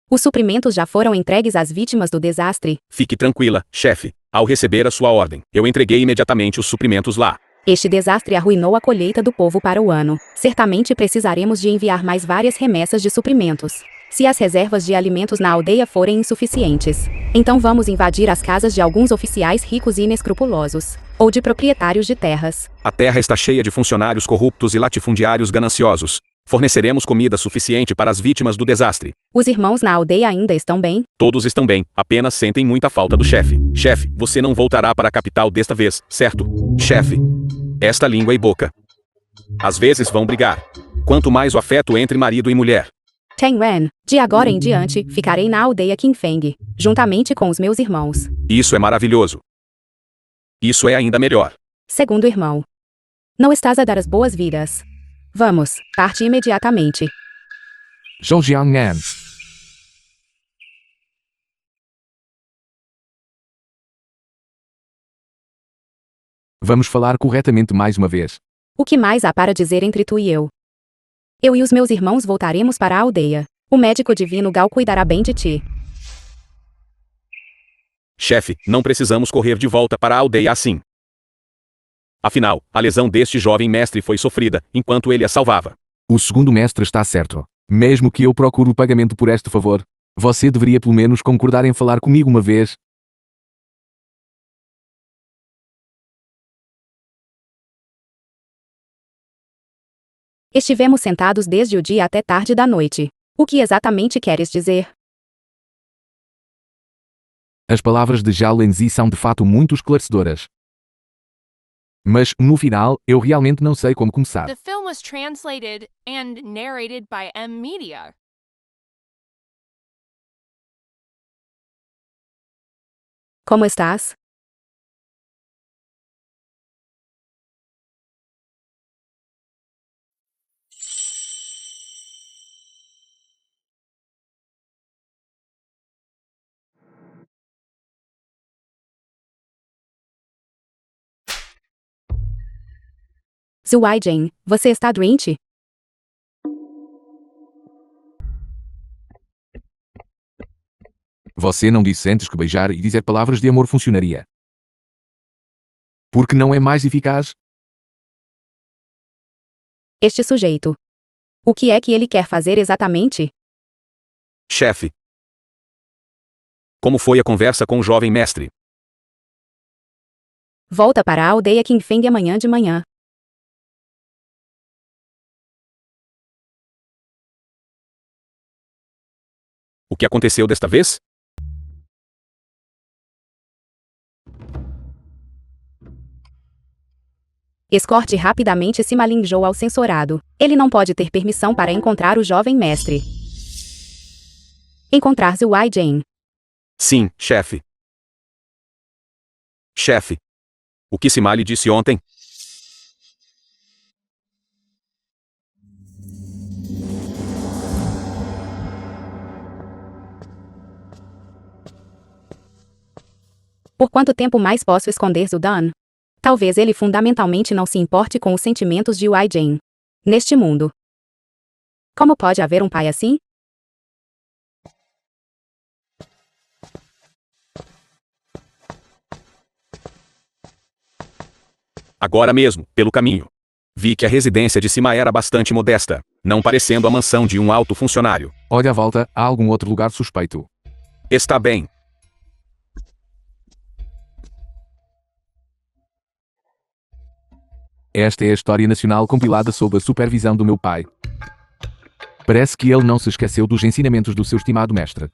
Os suprimentos já foram entregues às vítimas do desastre. Fique tranquila, chefe. Ao receber a sua ordem, eu entreguei imediatamente os suprimentos lá. Este desastre arruinou a colheita do povo para o ano. Certamente precisaremos de enviar mais várias remessas de suprimentos. Se as reservas de alimentos na aldeia forem insuficientes, então vamos invadir as casas de alguns oficiais ricos e inescrupulosos, ou de proprietários de terras. A terra está cheia de funcionários corruptos e latifundiários gananciosos. Forneceremos comida suficiente para as vítimas do desastre. Os irmãos na aldeia ainda estão bem? Todos estão bem, apenas sentem muita falta do chefe. Chefe, você não voltará para a capital desta vez, certo? Chefe. Esta língua e boca. Às vezes vão brigar. Quanto mais o afeto entre marido e mulher. Teng Wen, de agora em diante, ficarei na aldeia Qingfeng, juntamente com os meus irmãos. Isso é maravilhoso. Isso é ainda melhor. Segundo irmão. Não estás a dar as boas-vindas. Vamos, parte imediatamente. Zhou Jiangnan. Vamos falar corretamente mais uma vez. O que mais há para dizer entre tu e eu? Eu e os meus irmãos voltaremos para a aldeia. O médico divino Gao cuidará bem de ti. Chefe, não precisamos correr de volta para a aldeia assim. Afinal, a lesão deste jovem mestre foi sofrida, enquanto ele a salvava. O segundo mestre está certo. Mesmo que eu procure o pagamento por este favor, você deveria pelo menos concordar em falar comigo uma vez. Estivemos sentados desde o dia até tarde da noite. O que exatamente queres dizer? As palavras de Zhao Lenzi são de fato muito esclarecedoras. Mas, no final, eu realmente não sei como começar. The film was translated and narrated by M Media. Como estás? Zhu Weijing, você está doente? Você não disse antes que beijar e dizer palavras de amor funcionaria? Porque não é mais eficaz? Este sujeito. O que é que ele quer fazer exatamente? Chefe. Como foi a conversa com o jovem mestre? Volta para a aldeia Qingfeng amanhã de manhã. O que aconteceu desta vez? Escorte rapidamente Sima Lingzhou ao censorado. Ele não pode ter permissão para encontrar o jovem mestre. Encontrar Zhu Weijing. Sim, chefe. Chefe. O que Sima lhe disse ontem? Por quanto tempo mais posso esconder Zhu Dan? Talvez ele fundamentalmente não se importe com os sentimentos de Weijing. Neste mundo. Como pode haver um pai assim? Agora mesmo, pelo caminho. Vi que a residência de Sima era bastante modesta, não parecendo a mansão de um alto funcionário. Olha à volta, há algum outro lugar suspeito. Está bem. Esta é a história nacional compilada sob a supervisão do meu pai. Parece que ele não se esqueceu dos ensinamentos do seu estimado mestre.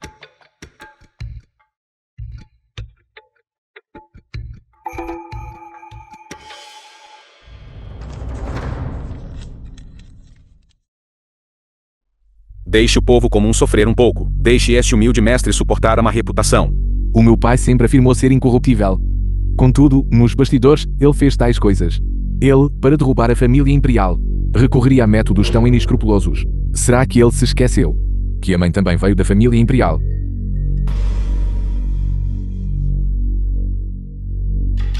Deixe o povo comum sofrer um pouco. Deixe este humilde mestre suportar a má reputação. O meu pai sempre afirmou ser incorruptível. Contudo, nos bastidores, ele fez tais coisas. Ele, para derrubar a família imperial, recorreria a métodos tão inescrupulosos. Será que ele se esqueceu que a mãe também veio da família imperial?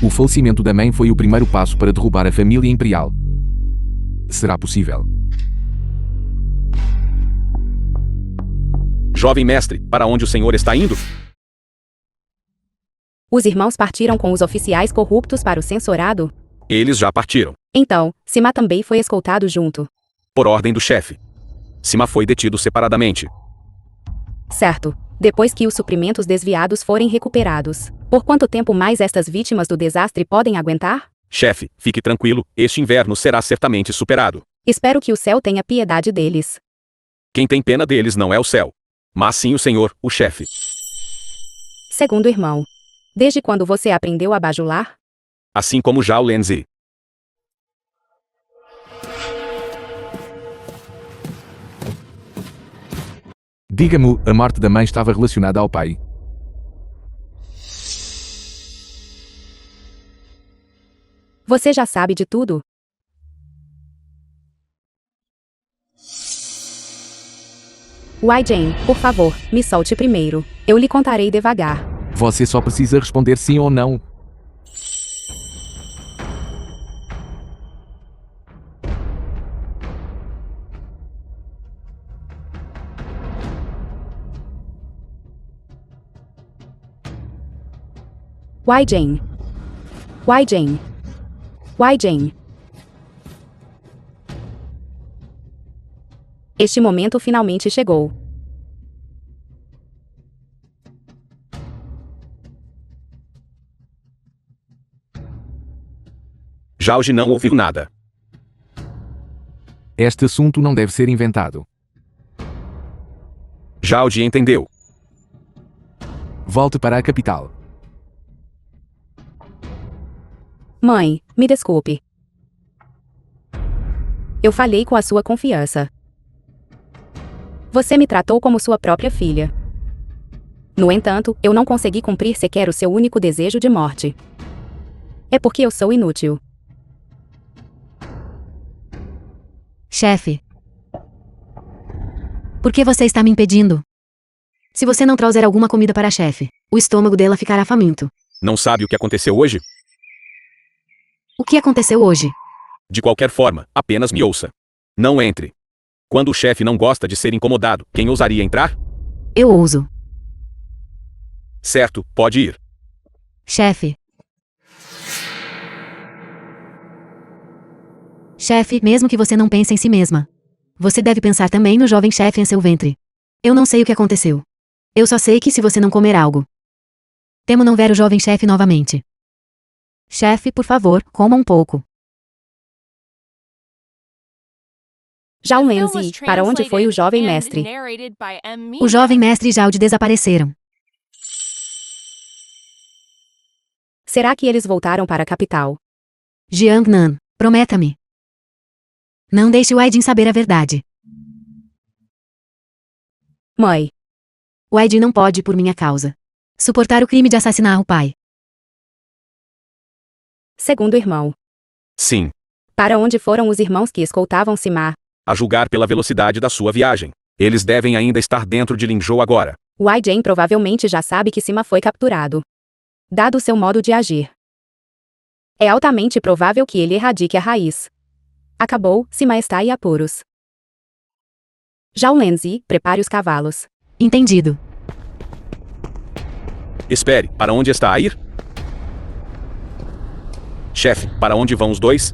O falecimento da mãe foi o primeiro passo para derrubar a família imperial. Será possível? Jovem mestre, para onde o senhor está indo? Os irmãos partiram com os oficiais corruptos para o censorado? Eles já partiram. Então, Sima também foi escoltado junto. Por ordem do chefe. Sima foi detido separadamente. Certo. Depois que os suprimentos desviados forem recuperados. Por quanto tempo mais estas vítimas do desastre podem aguentar? Chefe, fique tranquilo, este inverno será certamente superado. Espero que o céu tenha piedade deles. Quem tem pena deles não é o céu, mas sim o Senhor, o chefe. Segundo irmão. Desde quando você aprendeu a bajular? Assim como Zhao Lenzi. Diga-me, a morte da mãe estava relacionada ao pai. Você já sabe de tudo? Wai Jane, por favor, me solte primeiro. Eu lhe contarei devagar. Você só precisa responder sim ou não. Wai Jane. Wai Jane. Wai Jane. Este momento finalmente chegou. Zhao não ouviu nada. Este assunto não deve ser inventado. Zhao entendeu. Volte para a capital. Mãe, me desculpe. Eu falhei com a sua confiança. Você me tratou como sua própria filha. No entanto, eu não consegui cumprir sequer o seu único desejo de morte. É porque eu sou inútil. Chefe. Por que você está me impedindo? Se você não trouxer alguma comida para a chefe, o estômago dela ficará faminto. Não sabe o que aconteceu hoje? O que aconteceu hoje? De qualquer forma, apenas me ouça. Não entre. Quando o chefe não gosta de ser incomodado, quem ousaria entrar? Eu ouso. Certo, pode ir. Chefe. Chefe, mesmo que você não pense em si mesma, você deve pensar também no jovem chefe em seu ventre. Eu não sei o que aconteceu. Eu só sei que se você não comer algo, temo não ver o jovem chefe novamente. Chefe, por favor, coma um pouco. Zhao The film was Lenzi, para onde foi o jovem translated and mestre? narrated by M. O jovem mestre e Jalde desapareceram. Será que eles voltaram para a capital? Jiangnan, prometa-me. Não deixe o Aidin saber a verdade. Mãe, O Aidin não pode, por minha causa, suportar o crime de assassinar o pai. segundo irmão. Sim, Para onde foram os irmãos que escoltavam Sima? a julgar pela velocidade da sua viagem. Eles devem ainda estar dentro de Linzhou agora. Wai Jane provavelmente já sabe que Sima foi capturado. Dado seu modo de agir, é altamente provável que ele erradique a raiz. Acabou, Sima está em apuros. Zhao Lenzi, prepare os cavalos. Entendido. Espere, para onde está a ir? Chefe, para onde vão os dois?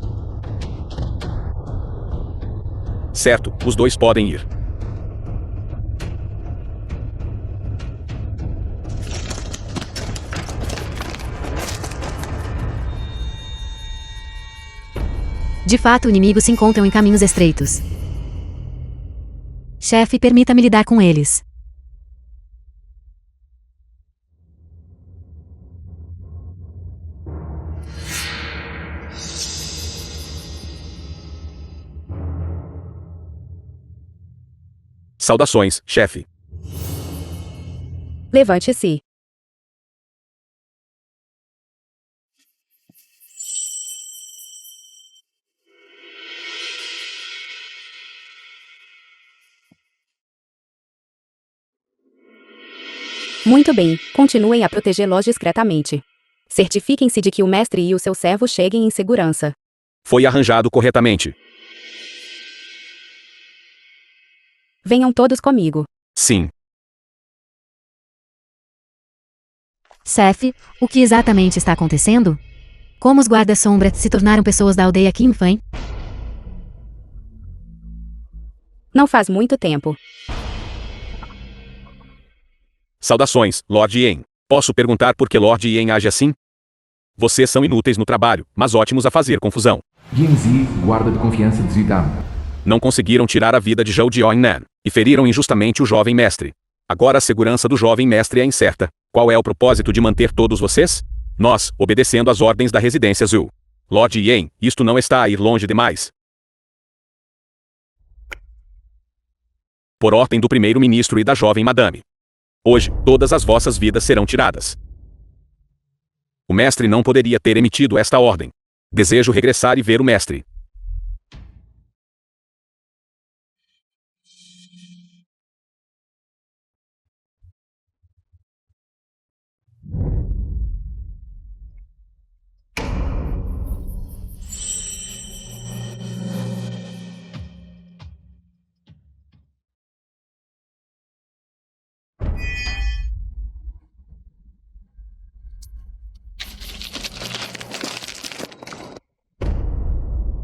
Certo, os dois podem ir. De fato, inimigos se encontram em caminhos estreitos. Chefe, permita-me lidar com eles. Saudações, chefe. Levante-se. Muito bem, continuem a protegê-los discretamente. Certifiquem-se de que o mestre e o seu servo cheguem em segurança. Foi arranjado corretamente. Venham todos comigo. Sim. Chefe, o que exatamente está acontecendo? Como os guardas-sombra se tornaram pessoas da aldeia Qinfan? Não faz muito tempo. Saudações, Lord Yen. Posso perguntar por que Lord Yen age assim? Vocês são inúteis no trabalho, mas ótimos a fazer confusão. Yin Zi, guarda de confiança de Zidane. Não conseguiram tirar a vida de Zhou Jiangnan, e feriram injustamente o jovem mestre. Agora a segurança do jovem mestre é incerta. Qual é o propósito de manter todos vocês? Nós, obedecendo às ordens da residência Zhu. Lord Yen, isto não está a ir longe demais. Por ordem do primeiro-ministro e da jovem madame. Hoje, todas as vossas vidas serão tiradas. O mestre não poderia ter emitido esta ordem. Desejo regressar e ver o mestre.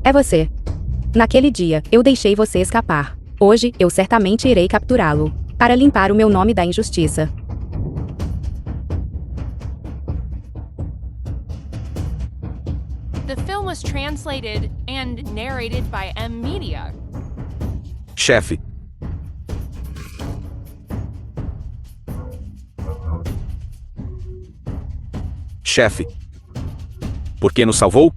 É você. Naquele dia, eu deixei você escapar. Hoje, eu certamente irei capturá-lo. Para limpar o meu nome da injustiça. The film was translated and narrated by M Media. Chefe. Chefe. Por que nos salvou?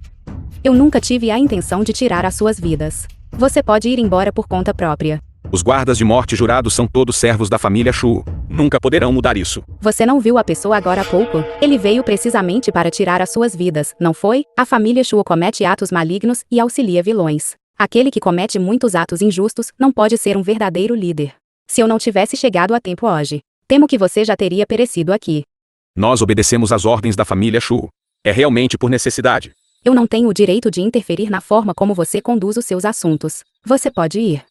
Eu nunca tive a intenção de tirar as suas vidas. Você pode ir embora por conta própria. Os guardas de morte jurados são todos servos da família Shu. Nunca poderão mudar isso. Você não viu a pessoa agora há pouco? Ele veio precisamente para tirar as suas vidas, não foi? A família Shu comete atos malignos e auxilia vilões. Aquele que comete muitos atos injustos não pode ser um verdadeiro líder. Se eu não tivesse chegado a tempo hoje, temo que você já teria perecido aqui. Nós obedecemos às ordens da família Shu. É realmente por necessidade. Eu não tenho o direito de interferir na forma como você conduz os seus assuntos. Você pode ir.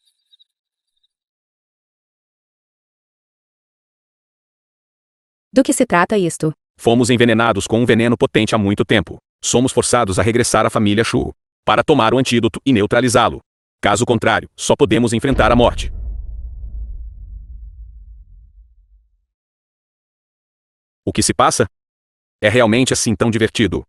Do que se trata isto? Fomos envenenados com um veneno potente há muito tempo. Somos forçados a regressar à família Shu para tomar o antídoto e neutralizá-lo. Caso contrário, só podemos enfrentar a morte. O que se passa? É realmente assim tão divertido.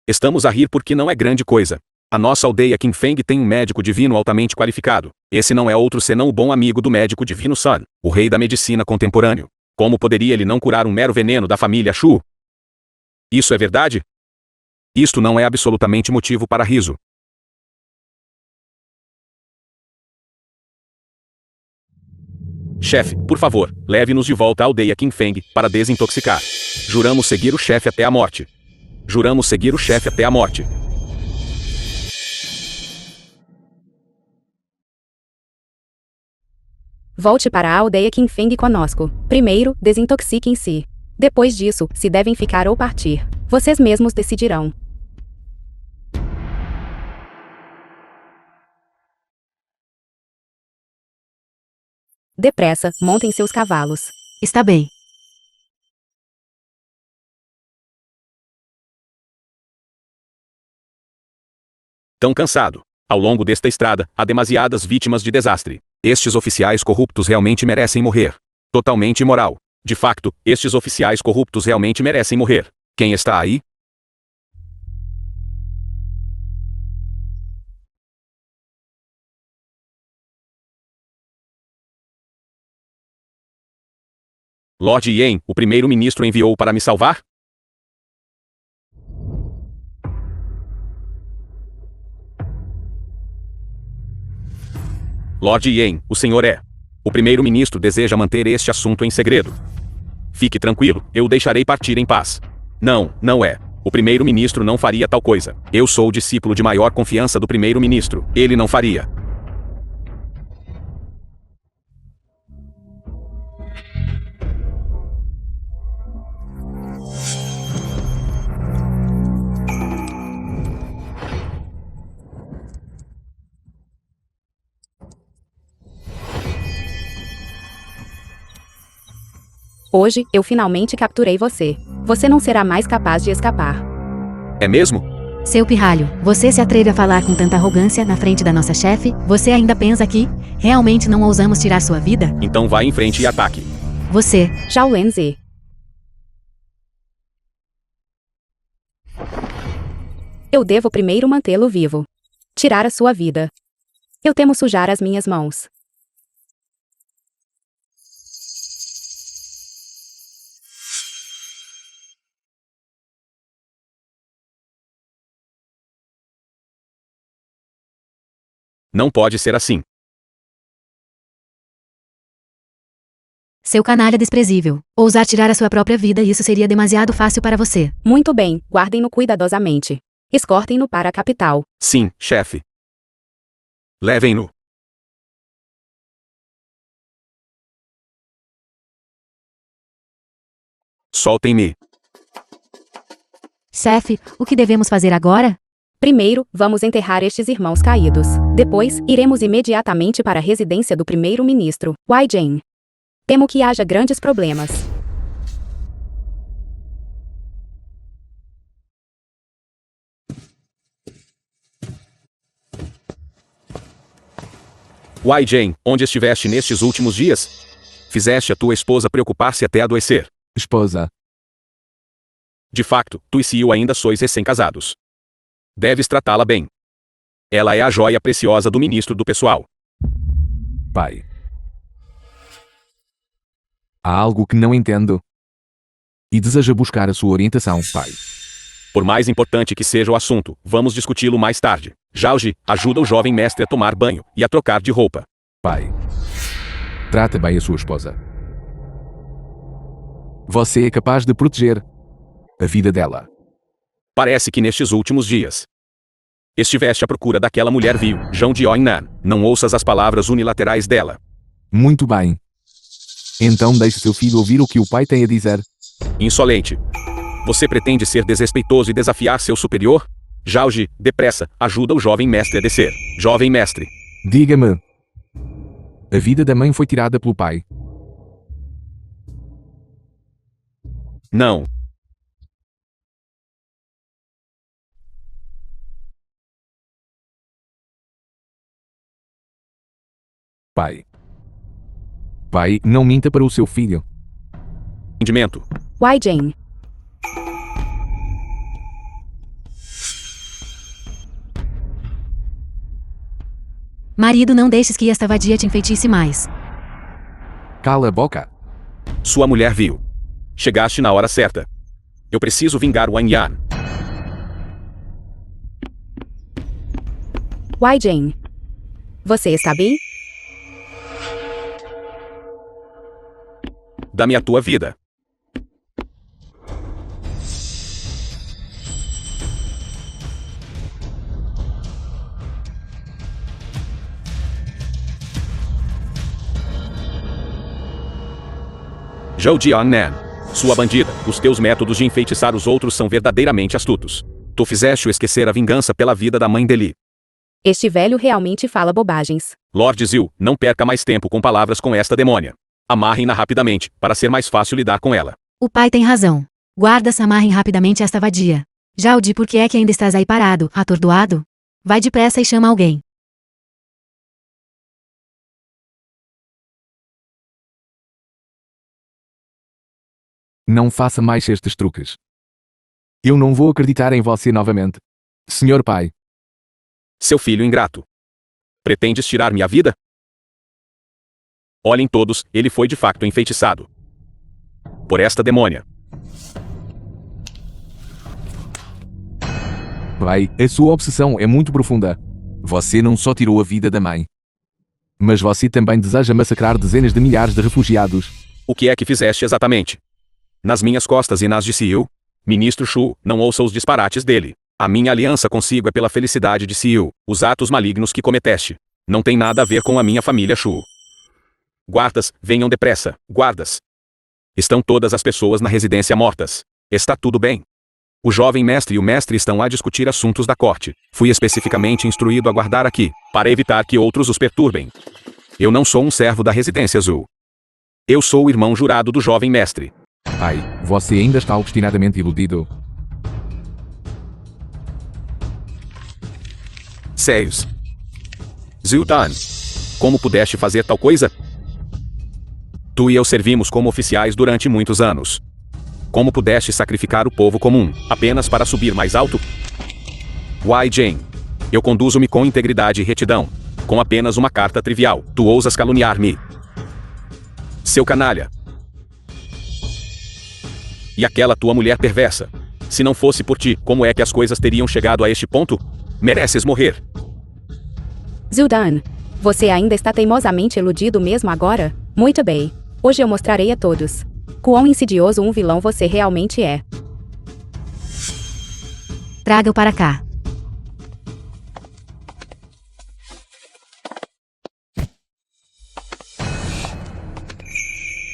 Estamos a rir porque não é grande coisa. A nossa aldeia Qingfeng tem um médico divino altamente qualificado. Esse não é outro senão o bom amigo do médico divino Sun, o rei da medicina contemporâneo. Como poderia ele não curar um mero veneno da família Shu? Isso é verdade? Isto não é absolutamente motivo para riso. Chefe, por favor, leve-nos de volta à aldeia Qingfeng para desintoxicar. Juramos seguir o chefe até a morte. Juramos seguir o chefe até a morte. Volte para a aldeia Qingfeng conosco. Primeiro, desintoxiquem-se. Depois disso, se devem ficar ou partir. Vocês mesmos decidirão. Depressa, montem seus cavalos. Está bem. Tão cansado. Ao longo desta estrada, há demasiadas vítimas de desastre. Estes oficiais corruptos realmente merecem morrer. Totalmente imoral. De facto, estes oficiais corruptos realmente merecem morrer. Quem está aí? Lord Yen, o primeiro-ministro enviou para me salvar? Lord Yen, o senhor é. O primeiro-ministro deseja manter este assunto em segredo. Fique tranquilo, eu o deixarei partir em paz. Não, não é. O primeiro-ministro não faria tal coisa. Eu sou o discípulo de maior confiança do primeiro-ministro. Ele não faria. Hoje, eu finalmente capturei você. Você não será mais capaz de escapar. É mesmo? Seu pirralho, você se atreve a falar com tanta arrogância na frente da nossa chefe? Você ainda pensa que realmente não ousamos tirar sua vida? Então vá em frente e ataque. Você, Zhao Lenzi. Eu devo primeiro mantê-lo vivo. Tirar a sua vida. Eu temo sujar as minhas mãos. Não pode ser assim. Seu canalha desprezível. Ousar tirar a sua própria vida, isso seria demasiado fácil para você. Muito bem, guardem-no cuidadosamente. Escortem-no para a capital. Sim, chefe. Levem-no. Soltem-me. Chefe, o que devemos fazer agora? Primeiro, vamos enterrar estes irmãos caídos. Depois, iremos imediatamente para a residência do primeiro-ministro, Jane. Temo que haja grandes problemas. Jane, onde estiveste nestes últimos dias? Fizeste a tua esposa preocupar-se até adoecer. Esposa. De facto, tu e Seal ainda sois recém-casados. Deves tratá-la bem. Ela é a joia preciosa do ministro do pessoal. Pai. Há algo que não entendo. E deseja buscar a sua orientação, pai. Por mais importante que seja o assunto, vamos discuti-lo mais tarde. Jauge, ajuda o jovem mestre a tomar banho e a trocar de roupa. Pai. Trata bem a sua esposa. Você é capaz de proteger a vida dela. Parece que nestes últimos dias estiveste à procura daquela mulher vil, Jean de Oinan. Não ouças as palavras unilaterais dela. Muito bem. Então deixe seu filho ouvir o que o pai tem a dizer. Insolente. Você pretende ser desrespeitoso e desafiar seu superior? Jauge, depressa, ajuda o jovem mestre a descer. Jovem mestre. Diga-me. A vida da mãe foi tirada pelo pai. Não. Pai. Pai, não minta para o seu filho. Entendimento. Jane. Marido, não deixes que esta vadia te enfeitice mais. Cala a boca. Sua mulher viu. Chegaste na hora certa. Eu preciso vingar o Anyan. Jane. Você está bem? Dá-me a tua vida. Zhou Jiangnan. Sua bandida, os teus métodos de enfeitiçar os outros são verdadeiramente astutos. Tu fizeste-o esquecer a vingança pela vida da mãe dele. Este velho realmente fala bobagens. Lord Zil, não perca mais tempo com palavras com esta demônia. Amarrem-na rapidamente, para ser mais fácil lidar com ela. O pai tem razão. Guardas, amarrem rapidamente esta vadia. Jaldi, por que é que ainda estás aí parado, atordoado? Vai depressa e chama alguém. Não faça mais estes truques. Eu não vou acreditar em você novamente. Senhor pai. Seu filho ingrato. Pretendes tirar-me a vida? Olhem todos, ele foi de facto enfeitiçado. Por esta demônia. Pai, a sua obsessão é muito profunda. Você não só tirou a vida da mãe, mas você também deseja massacrar dezenas de milhares de refugiados. O que é que fizeste exatamente? Nas minhas costas e nas de Siu? Ministro Shu, não ouça os disparates dele. A minha aliança consigo é pela felicidade de Siu. Os atos malignos que cometeste não tem nada a ver com a minha família Shu. Guardas, venham depressa. Guardas. Estão todas as pessoas na residência mortas. Está tudo bem. O jovem mestre e o mestre estão a discutir assuntos da corte. Fui especificamente instruído a guardar aqui, para evitar que outros os perturbem. Eu não sou um servo da residência Zul. Eu sou o irmão jurado do jovem mestre. Pai, você ainda está obstinadamente iludido. Sérios. Zildan, como pudeste fazer tal coisa? Tu e eu servimos como oficiais durante muitos anos. Como pudeste sacrificar o povo comum, apenas para subir mais alto? Jane, eu conduzo-me com integridade e retidão. Com apenas uma carta trivial, tu ousas caluniar-me. Seu canalha. E aquela tua mulher perversa. Se não fosse por ti, como é que as coisas teriam chegado a este ponto? Mereces morrer. Zildan, você ainda está teimosamente iludido mesmo agora? Muito bem. Hoje eu mostrarei a todos quão insidioso um vilão você realmente é. Traga-o para cá.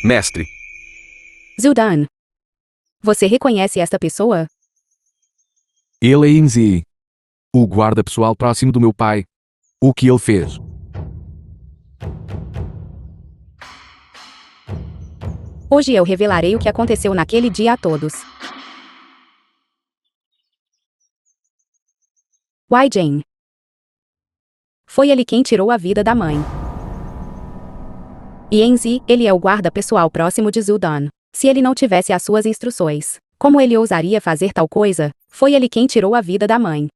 Mestre. Zildan. Você reconhece esta pessoa? Ele é Inzi. O guarda pessoal próximo do meu pai. O que ele fez? Hoje eu revelarei o que aconteceu naquele dia a todos. Wai Jane. Foi ele quem tirou a vida da mãe. E Enzi, ele é o guarda pessoal próximo de Zildan. Se ele não tivesse as suas instruções, como ele ousaria fazer tal coisa? Foi ele quem tirou a vida da mãe.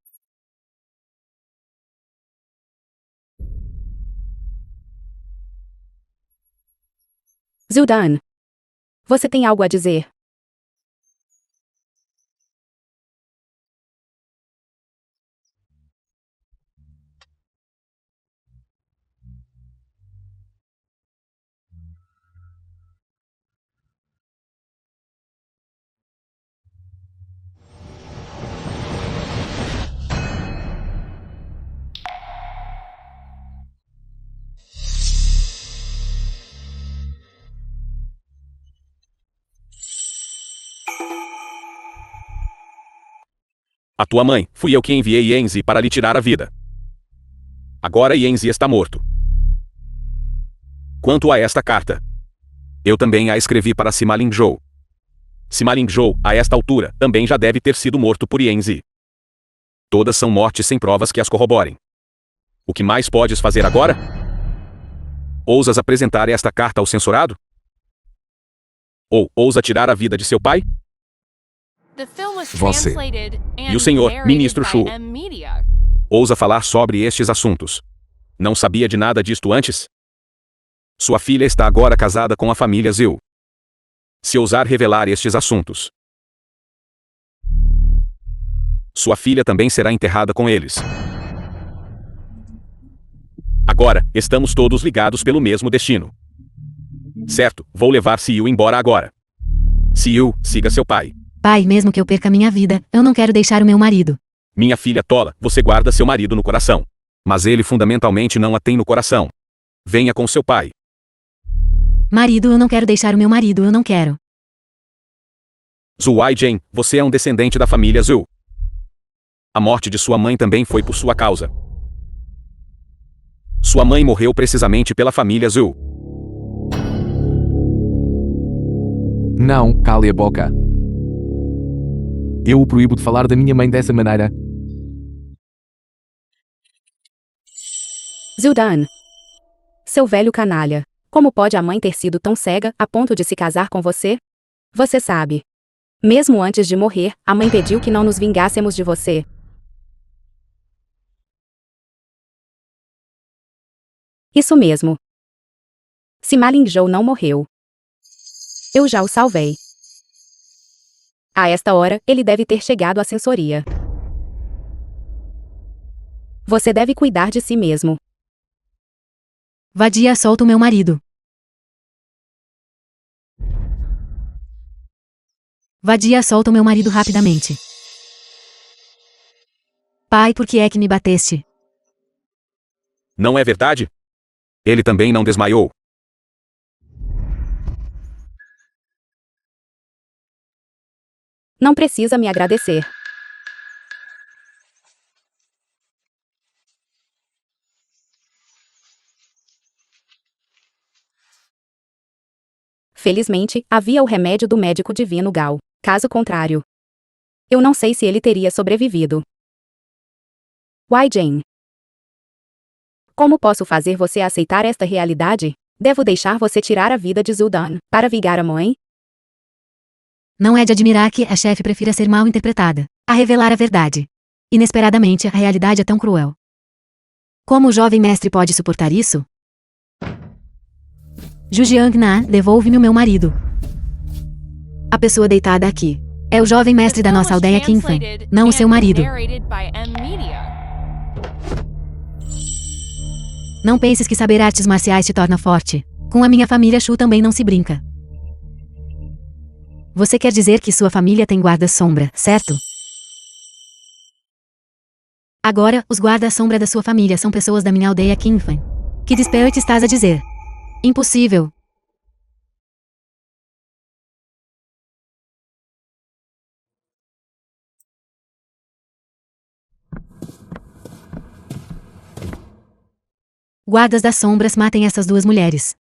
Zildan. Você tem algo a dizer? A tua mãe, fui eu que enviei Enzi para lhe tirar a vida. Agora Enzi está morto. Quanto a esta carta, eu também a escrevi para Sima Lingzhou. Sima Lingzhou, a esta altura, também já deve ter sido morto por Enzi. Todas são mortes sem provas que as corroborem. O que mais podes fazer agora? Ousas apresentar esta carta ao censurado? Ou ousa tirar a vida de seu pai? The film was Você. translated and E o senhor, narrated ministro by Shu. M-Media. Ousa falar sobre estes assuntos. Não sabia de nada disto antes? Sua filha está agora casada com a família Zil. Se ousar revelar estes assuntos, sua filha também será enterrada com eles. Agora, estamos todos ligados pelo mesmo destino. Certo, vou levar Siyu embora agora. Siyu, siga seu pai. Pai, mesmo que eu perca minha vida, eu não quero deixar o meu marido. Minha filha tola, você guarda seu marido no coração. Mas ele fundamentalmente não a tem no coração. Venha com seu pai. Marido, eu não quero deixar o meu marido, eu não quero. Zhu Waijian, você é um descendente da família Zhu. A morte de sua mãe também foi por sua causa. Sua mãe morreu precisamente pela família Zhu. Não, cale a boca. Eu o proíbo de falar da minha mãe dessa maneira. Zildan. Seu velho canalha. Como pode a mãe ter sido tão cega a ponto de se casar com você? Você sabe. Mesmo antes de morrer, a mãe pediu que não nos vingássemos de você. Isso mesmo. Sima Lingzhou não morreu. Eu já o salvei. A esta hora, ele deve ter chegado à sensoria. Você deve cuidar de si mesmo. Vadia, solta o meu marido. Vadia, solta o meu marido rapidamente. Pai, por que é que me bateste? Não é verdade? Ele também não desmaiou. Não precisa me agradecer. Felizmente, havia o remédio do médico divino Gao. Caso contrário, eu não sei se ele teria sobrevivido. Wai Jane. Como posso fazer você aceitar esta realidade? Devo deixar você tirar a vida de Zildan para vingar a mãe? Não é de admirar que a chefe prefira ser mal interpretada a revelar a verdade. Inesperadamente, a realidade é tão cruel. Como o jovem mestre pode suportar isso? Zhujiang Na, devolve-me o meu marido. A pessoa deitada aqui é o jovem mestre The da film nossa was aldeia Qinfen, translated não o seu and marido. narrated by M Media. Não penses que saber artes marciais te torna forte. Com a minha família Shu também não se brinca. Você quer dizer que sua família tem guarda-sombra, certo? Agora, os guarda-sombra da sua família são pessoas da minha aldeia Qinfen. Que disparate estás a dizer? Impossível. Guardas das sombras, matem essas duas mulheres.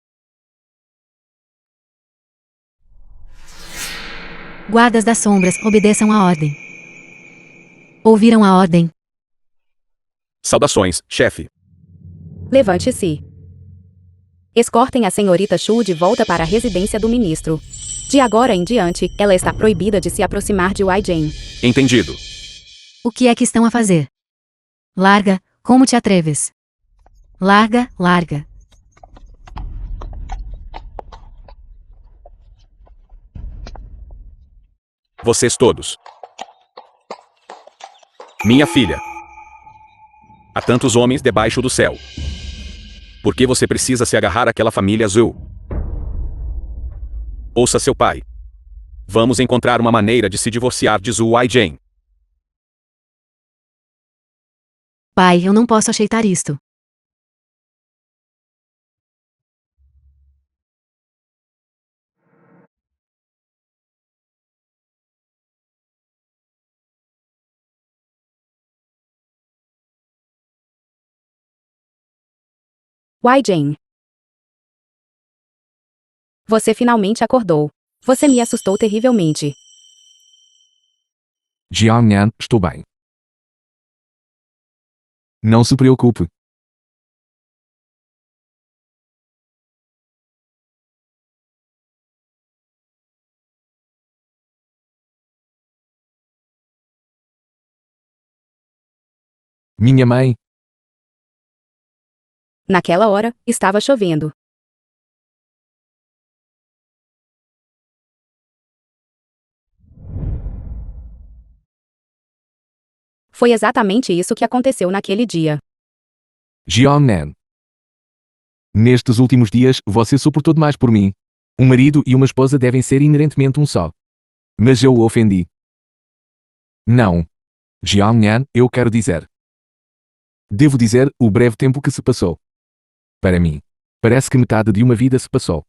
Guardas das sombras, obedeçam a ordem. Ouviram a ordem? Saudações, chefe. Levante-se. Escortem a senhorita Shu de volta para a residência do ministro. De agora em diante, ela está proibida de se aproximar de Wai Jane. Entendido. O que é que estão a fazer? Larga, como te atreves? Larga, larga. Vocês todos. Minha filha. Há tantos homens debaixo do céu. Por que você precisa se agarrar àquela família azul? Ouça seu pai. Vamos encontrar uma maneira de se divorciar de Zhu Weijing. Pai, eu não posso aceitar isto. Wai Jane. Você finalmente acordou. Você me assustou terrivelmente. Jiangnan, estou bem. Não se preocupe. Minha mãe, Naquela hora, estava chovendo. Foi exatamente isso que aconteceu naquele dia. Jiangnan. Nestes últimos dias, você suportou demais por mim. Um marido e uma esposa devem ser inerentemente um só. Mas eu o ofendi. Não. Jiangnan, eu quero dizer. Devo dizer, o breve tempo que se passou. Para mim, parece que metade de uma vida se passou.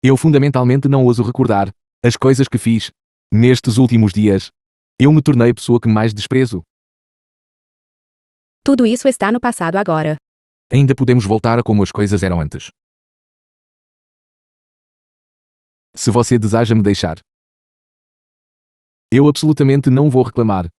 Eu fundamentalmente não ouso recordar as coisas que fiz. Nestes últimos dias, eu me tornei a pessoa que mais desprezo. Tudo isso está no passado agora. Ainda podemos voltar a como as coisas eram antes. Se você deseja me deixar, eu absolutamente não vou reclamar.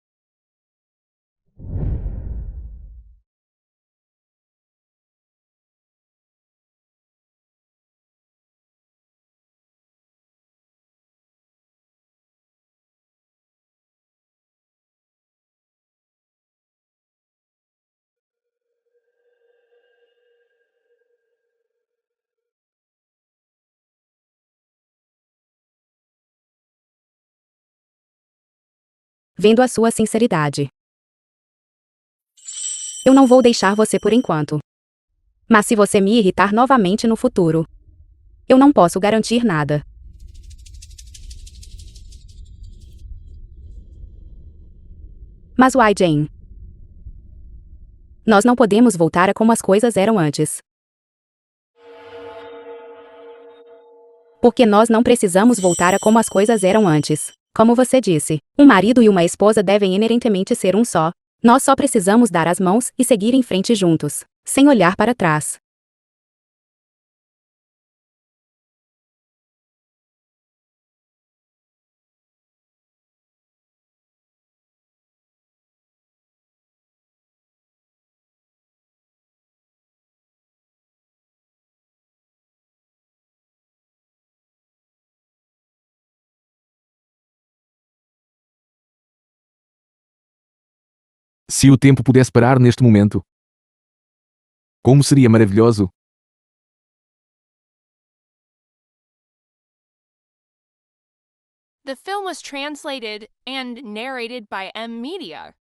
Vendo a sua sinceridade. Eu não vou deixar você por enquanto. Mas se você me irritar novamente no futuro, eu não posso garantir nada. Mas Wai Jane, nós não podemos voltar a como as coisas eram antes. Porque nós não precisamos voltar a como as coisas eram antes. Como você disse, um marido e uma esposa devem inerentemente ser um só. Nós só precisamos dar as mãos e seguir em frente juntos, sem olhar para trás. Se o tempo pudesse parar neste momento, Como seria maravilhoso! The film was translated and narrated by M Media.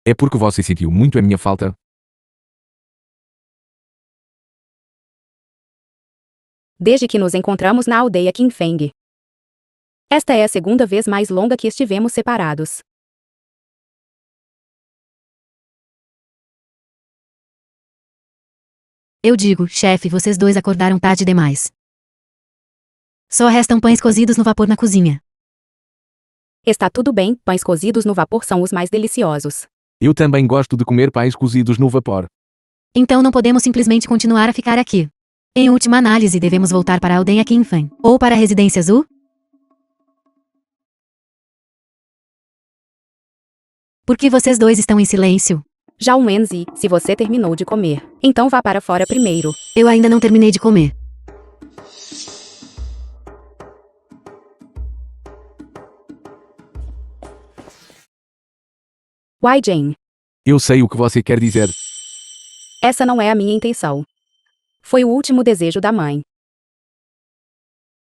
É porque você sentiu muito a minha falta? Desde que nos encontramos na aldeia Qinfeng. Esta é a segunda vez mais longa que estivemos separados. Eu digo, chefe, vocês dois acordaram tarde demais. Só restam pães cozidos no vapor na cozinha. Está tudo bem, pães cozidos no vapor são os mais deliciosos. Eu também gosto de comer pães cozidos no vapor. Então não podemos simplesmente continuar a ficar aqui. Em última análise, devemos voltar para a aldeia Qinfeng, ou para a residência Zhu? Por que vocês dois estão em silêncio? Já o Wenzi, se você terminou de comer, então vá para fora primeiro. Eu ainda não terminei de comer. Wai Jane, Eu sei o que você quer dizer. essa não é a minha intenção. Foi o último desejo da mãe.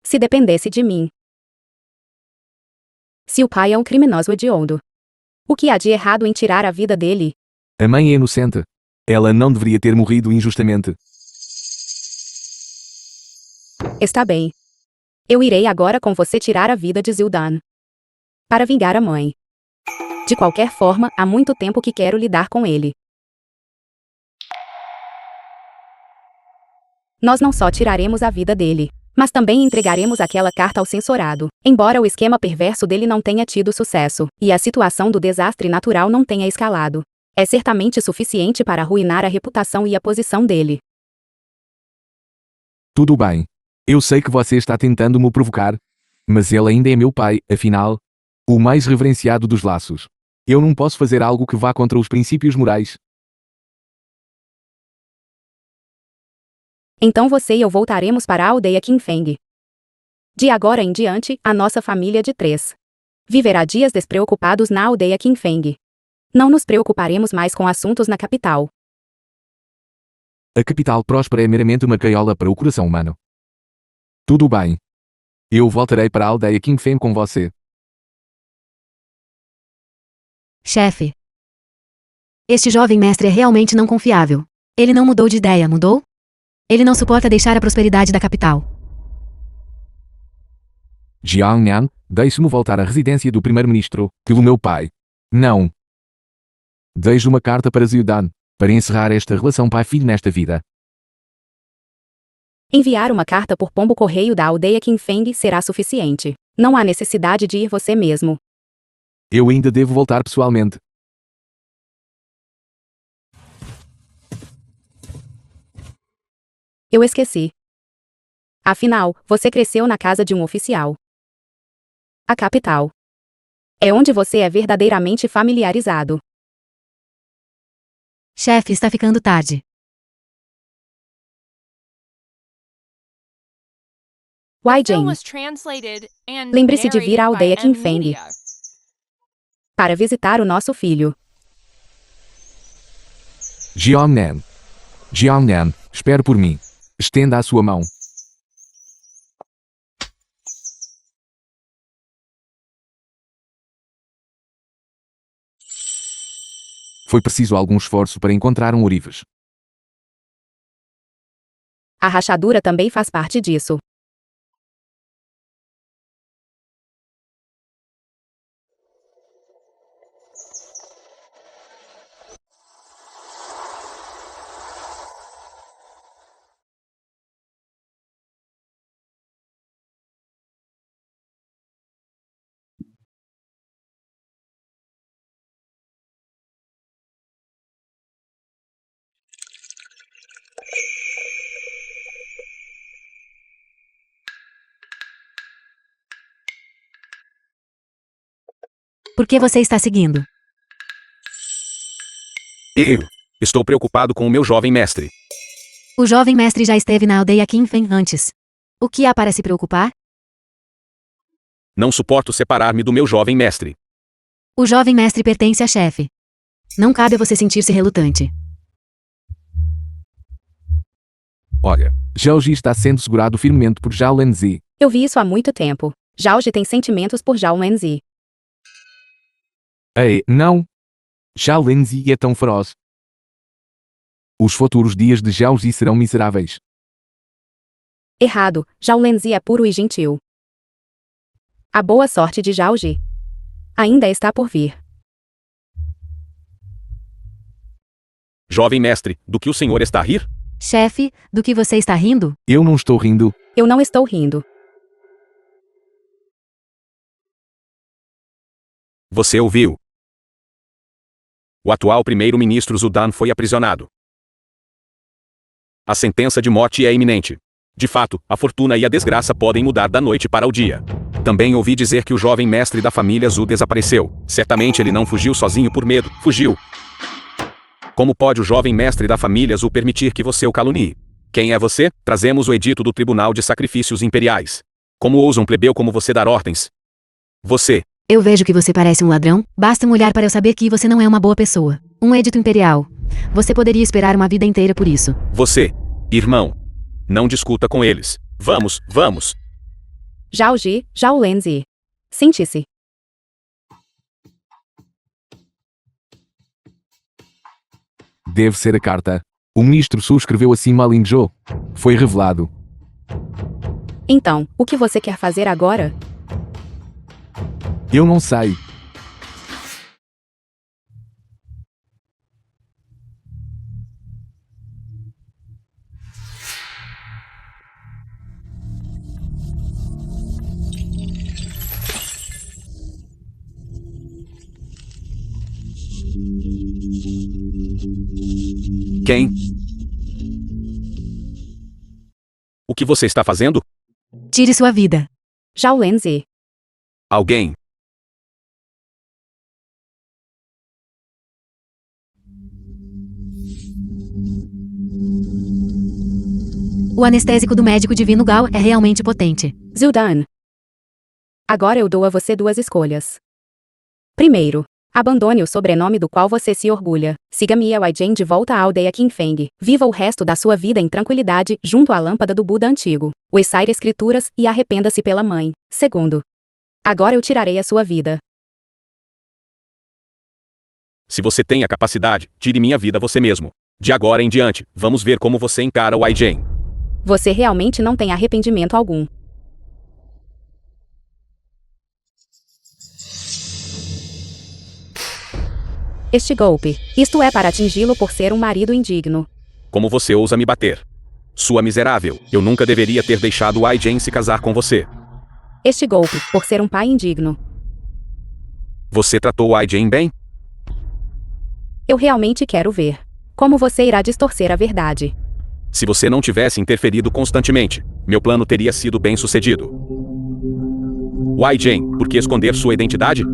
Se dependesse de mim. Se o pai é um criminoso hediondo, o que há de errado em tirar a vida dele? A mãe é inocente. Ela não deveria ter morrido injustamente. Está bem. Eu irei agora com você tirar a vida de Zildan. Para vingar a mãe. De qualquer forma, há muito tempo que quero lidar com ele. Nós não só tiraremos a vida dele, mas também entregaremos aquela carta ao censorado. Embora o esquema perverso dele não tenha tido sucesso, e a situação do desastre natural não tenha escalado, é certamente suficiente para arruinar a reputação e a posição dele. Tudo bem. Eu sei que você está tentando me provocar, mas ele ainda é meu pai, afinal, o mais reverenciado dos laços. Eu não posso fazer algo que vá contra os princípios morais. Então você e eu voltaremos para a aldeia Qinfeng. De agora em diante, a nossa família de 3 viverá dias despreocupados na aldeia Qinfeng. Não nos preocuparemos mais com assuntos na capital. A capital próspera é meramente uma gaiola para o coração humano. Tudo bem. Eu voltarei para a aldeia Qinfeng com você. Chefe. Este jovem mestre é realmente não confiável. Ele não mudou de ideia, mudou? Ele não suporta deixar a prosperidade da capital. Jiangnan, deixe-me voltar à residência do primeiro-ministro, pelo meu pai. Não. Deixe uma carta para Zildan, para encerrar esta relação pai-filho nesta vida. Enviar uma carta por pombo-correio da aldeia Qinfeng será suficiente. Não há necessidade de ir você mesmo. Eu ainda devo voltar pessoalmente. Eu esqueci. Afinal, você cresceu na casa de um oficial. A capital. É onde você é verdadeiramente familiarizado. Chefe, está ficando tarde. Wai The film Jane, was translated and lembre-se de vir à narrated aldeia by M Qinfeng Media. para visitar o nosso filho. Jiangnan. Jiangnan, espere por mim. Estenda a sua mão. Foi preciso algum esforço para encontrar um ourives. A rachadura também faz parte disso. Por que você está seguindo? Eu estou preocupado com o meu jovem mestre. O jovem mestre já esteve na aldeia Qinfen antes. O que há para se preocupar? Não suporto separar-me do meu jovem mestre. O jovem mestre pertence a chefe. Não cabe a você sentir-se relutante. Olha, Zhaoji está sendo segurado firmemente por Zhao Lenzi. Eu vi isso há muito tempo. Zhaoji tem sentimentos por Zhao Wenzi. Ei, não! Zhao Lenzi é tão feroz. Os futuros dias de Zhaoji serão miseráveis. Errado, Zhao Lenzi é puro e gentil. A boa sorte de Zhaoji ainda está por vir. Jovem mestre, do que o senhor está a rir? Chefe, do que você está rindo? Eu não estou rindo. Eu não estou rindo. Você ouviu? O atual primeiro-ministro Zudan foi aprisionado. A sentença de morte é iminente. De fato, a fortuna e a desgraça podem mudar da noite para o dia. Também ouvi dizer que o jovem mestre da família Zhu desapareceu. Certamente ele não fugiu sozinho por medo, fugiu. Como pode o jovem mestre da família Zhu permitir que você o calunie? Quem é você? Trazemos o edito do Tribunal de Sacrifícios Imperiais. Como ousa um plebeu como você dar ordens? Você. Eu vejo que você parece um ladrão. Basta me olhar para eu saber que você não é uma boa pessoa. Um edito imperial. Você poderia esperar uma vida inteira por isso. Você. Irmão. Não discuta com eles. Vamos, vamos. Zhaoji, Zhao Lenzi. Sente-se. Deve ser a carta. O ministro Su escreveu assim mal em Zhou. Foi revelado. Então, o que você quer fazer agora? Eu não sei. Quem? O que você está fazendo? Tire sua vida. Zhao Lenzi. Alguém. O anestésico do médico divino Gao é realmente potente. Zudan. Agora eu dou a você duas escolhas. Primeiro, abandone o sobrenome do qual você se orgulha. Siga-me e Wai Jing de volta à aldeia Qinfeng. Viva o resto da sua vida em tranquilidade, junto à lâmpada do Buda antigo. Recite escrituras e arrependa-se pela mãe. Segundo, agora eu tirarei a sua vida. Se você tem a capacidade, tire minha vida você mesmo. De agora em diante, vamos ver como você encara o Wai Jing. Você realmente não tem arrependimento algum. Este golpe, isto é para atingi-lo por ser um marido indigno. Como você ousa me bater? Sua miserável, eu nunca deveria ter deixado o Wai Jing se casar com você. Este golpe, por ser um pai indigno. Você tratou o Wai Jing bem? Eu realmente quero ver como você irá distorcer a verdade. Se você não tivesse interferido constantemente, meu plano teria sido bem sucedido. Wai Jing, por que esconder sua identidade?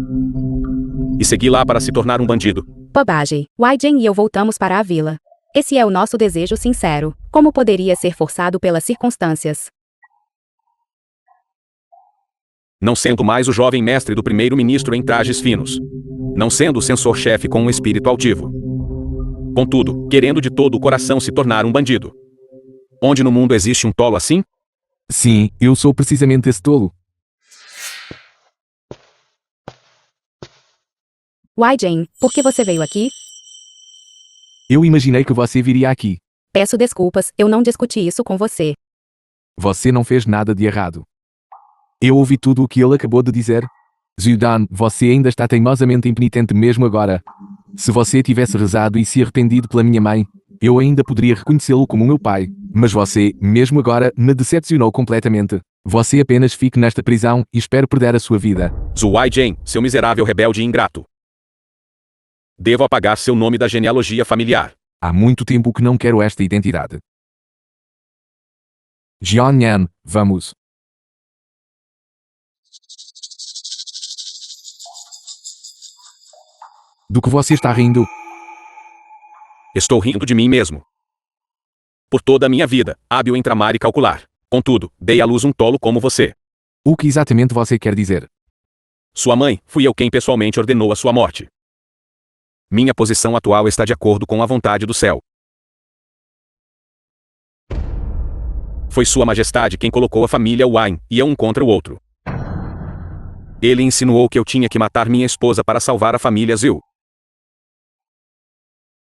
E segui lá para se tornar um bandido. Bobagem. Wai Jing e eu voltamos para a vila. Esse é o nosso desejo sincero. Como poderia ser forçado pelas circunstâncias? Não sendo mais o jovem mestre do primeiro-ministro em trajes finos. Não sendo o censor-chefe com um espírito altivo. Contudo, querendo de todo o coração se tornar um bandido. Onde no mundo existe um tolo assim? Sim, eu sou precisamente esse tolo. Wai Jing, por que você veio aqui? Eu imaginei que você viria aqui. Peço desculpas, eu não discuti isso com você. Você não fez nada de errado. Eu ouvi tudo o que ele acabou de dizer. Zudan, você ainda está teimosamente impenitente mesmo agora. Se você tivesse rezado e se arrependido pela minha mãe, eu ainda poderia reconhecê-lo como meu pai. Mas você, mesmo agora, me decepcionou completamente. Você apenas fique nesta prisão e espero perder a sua vida. Zhu Wai Jing, seu miserável rebelde e ingrato. Devo apagar seu nome da genealogia familiar. Há muito tempo que não quero esta identidade. Jianyan, vamos. Do que você está rindo? Estou rindo de mim mesmo. Por toda a minha vida, hábil em tramar e calcular. Contudo, dei à luz um tolo como você. O que exatamente você quer dizer? Sua mãe, fui eu quem pessoalmente ordenou a sua morte. Minha posição atual está de acordo com a vontade do céu. Foi Sua Majestade quem colocou a família Wayne e um contra o outro. Ele insinuou que eu tinha que matar minha esposa para salvar a família Zhu.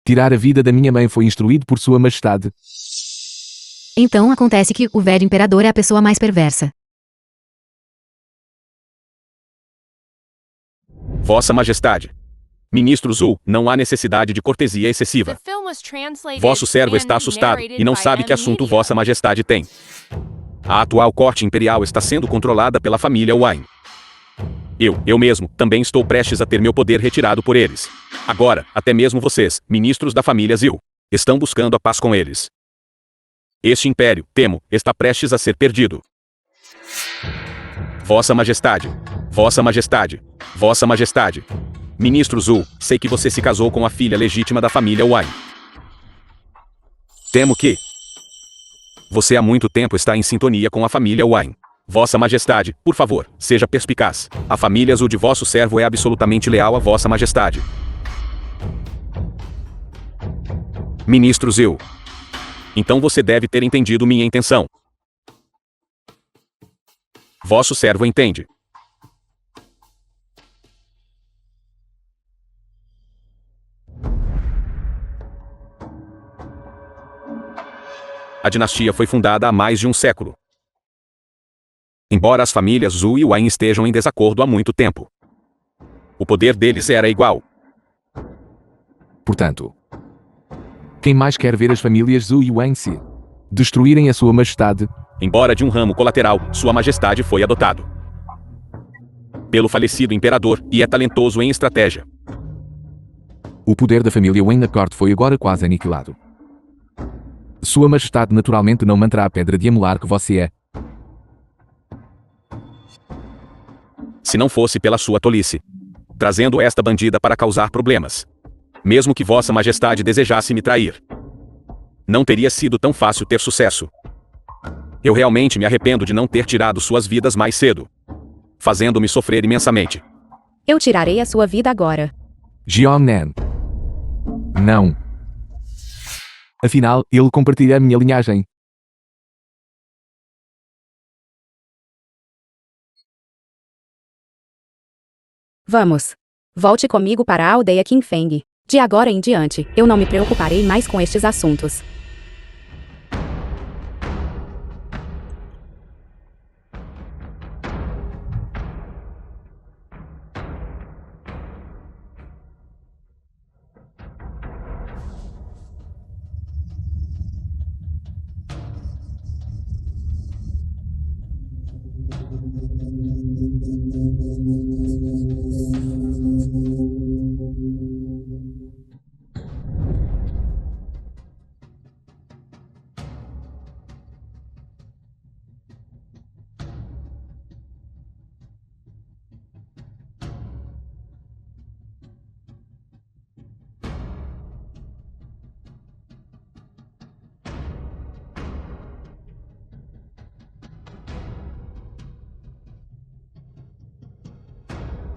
Tirar a vida da minha mãe foi instruído por Sua Majestade. Então acontece que o velho imperador é a pessoa mais perversa. Vossa Majestade. Ministro Zhu, não há necessidade de cortesia excessiva. The film was translated Vosso servo and está assustado narrated e não by sabe que M. assunto Media. Vossa Majestade tem. A atual corte imperial está sendo controlada pela família Wayne. Eu mesmo, também estou prestes a ter meu poder retirado por eles. Agora, até mesmo vocês, ministros da família Zhu, estão buscando a paz com eles. Este império, temo, está prestes a ser perdido. Vossa Majestade. Vossa Majestade. Vossa Majestade. Ministro Zhu, sei que você se casou com a filha legítima da família Wayne. Temo que você há muito tempo está em sintonia com a família Wayne. Vossa Majestade, por favor, seja perspicaz. A família Zhu de vosso servo é absolutamente leal a Vossa Majestade. Ministro Zhu. Então você deve ter entendido minha intenção. Vosso servo entende. A dinastia foi fundada há mais de um século. Embora as famílias Zhu e Wayne estejam em desacordo há muito tempo, o poder deles era igual. Portanto, quem mais quer ver as famílias Zhu e Wayne se destruírem a Sua Majestade? Embora de um ramo colateral, Sua Majestade foi adotado pelo falecido imperador e é talentoso em estratégia. O poder da família Wayne na corte foi agora quase aniquilado. Sua Majestade naturalmente não manterá a pedra de amolar que você é. Se não fosse pela sua tolice, trazendo esta bandida para causar problemas, mesmo que Vossa Majestade desejasse me trair, não teria sido tão fácil ter sucesso. Eu realmente me arrependo de não ter tirado suas vidas mais cedo, fazendo-me sofrer imensamente. Eu tirarei a sua vida agora. Jiangnan. Não. Afinal, ele compartilha a minha linhagem. Vamos. Volte comigo para a aldeia Qingfeng. De agora em diante, eu não me preocuparei mais com estes assuntos.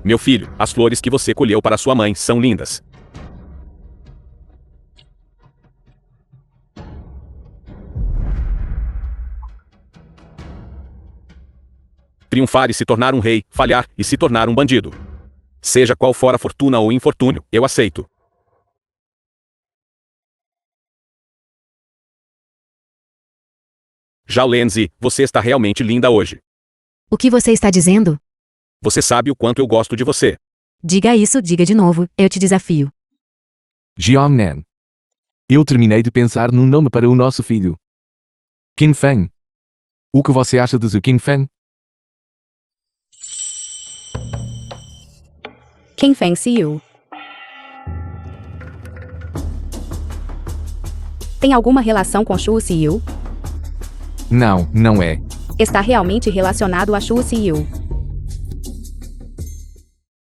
Meu filho, as flores que você colheu para sua mãe são lindas. Triunfar e se tornar um rei, falhar e se tornar um bandido. Seja qual for a fortuna ou infortúnio, eu aceito. Zhao Lenzi, você está realmente linda hoje. O que você está dizendo? Você sabe o quanto eu gosto de você. Diga isso, diga de novo, eu te desafio. Jiangnan. Eu terminei de pensar num nome para o nosso filho. Qingfeng. O que você acha de Zhu Qingfeng? Qingfeng Xiu. Tem alguma relação com Shu Xiu? Não, não é. Está realmente relacionado a Shu Xiu.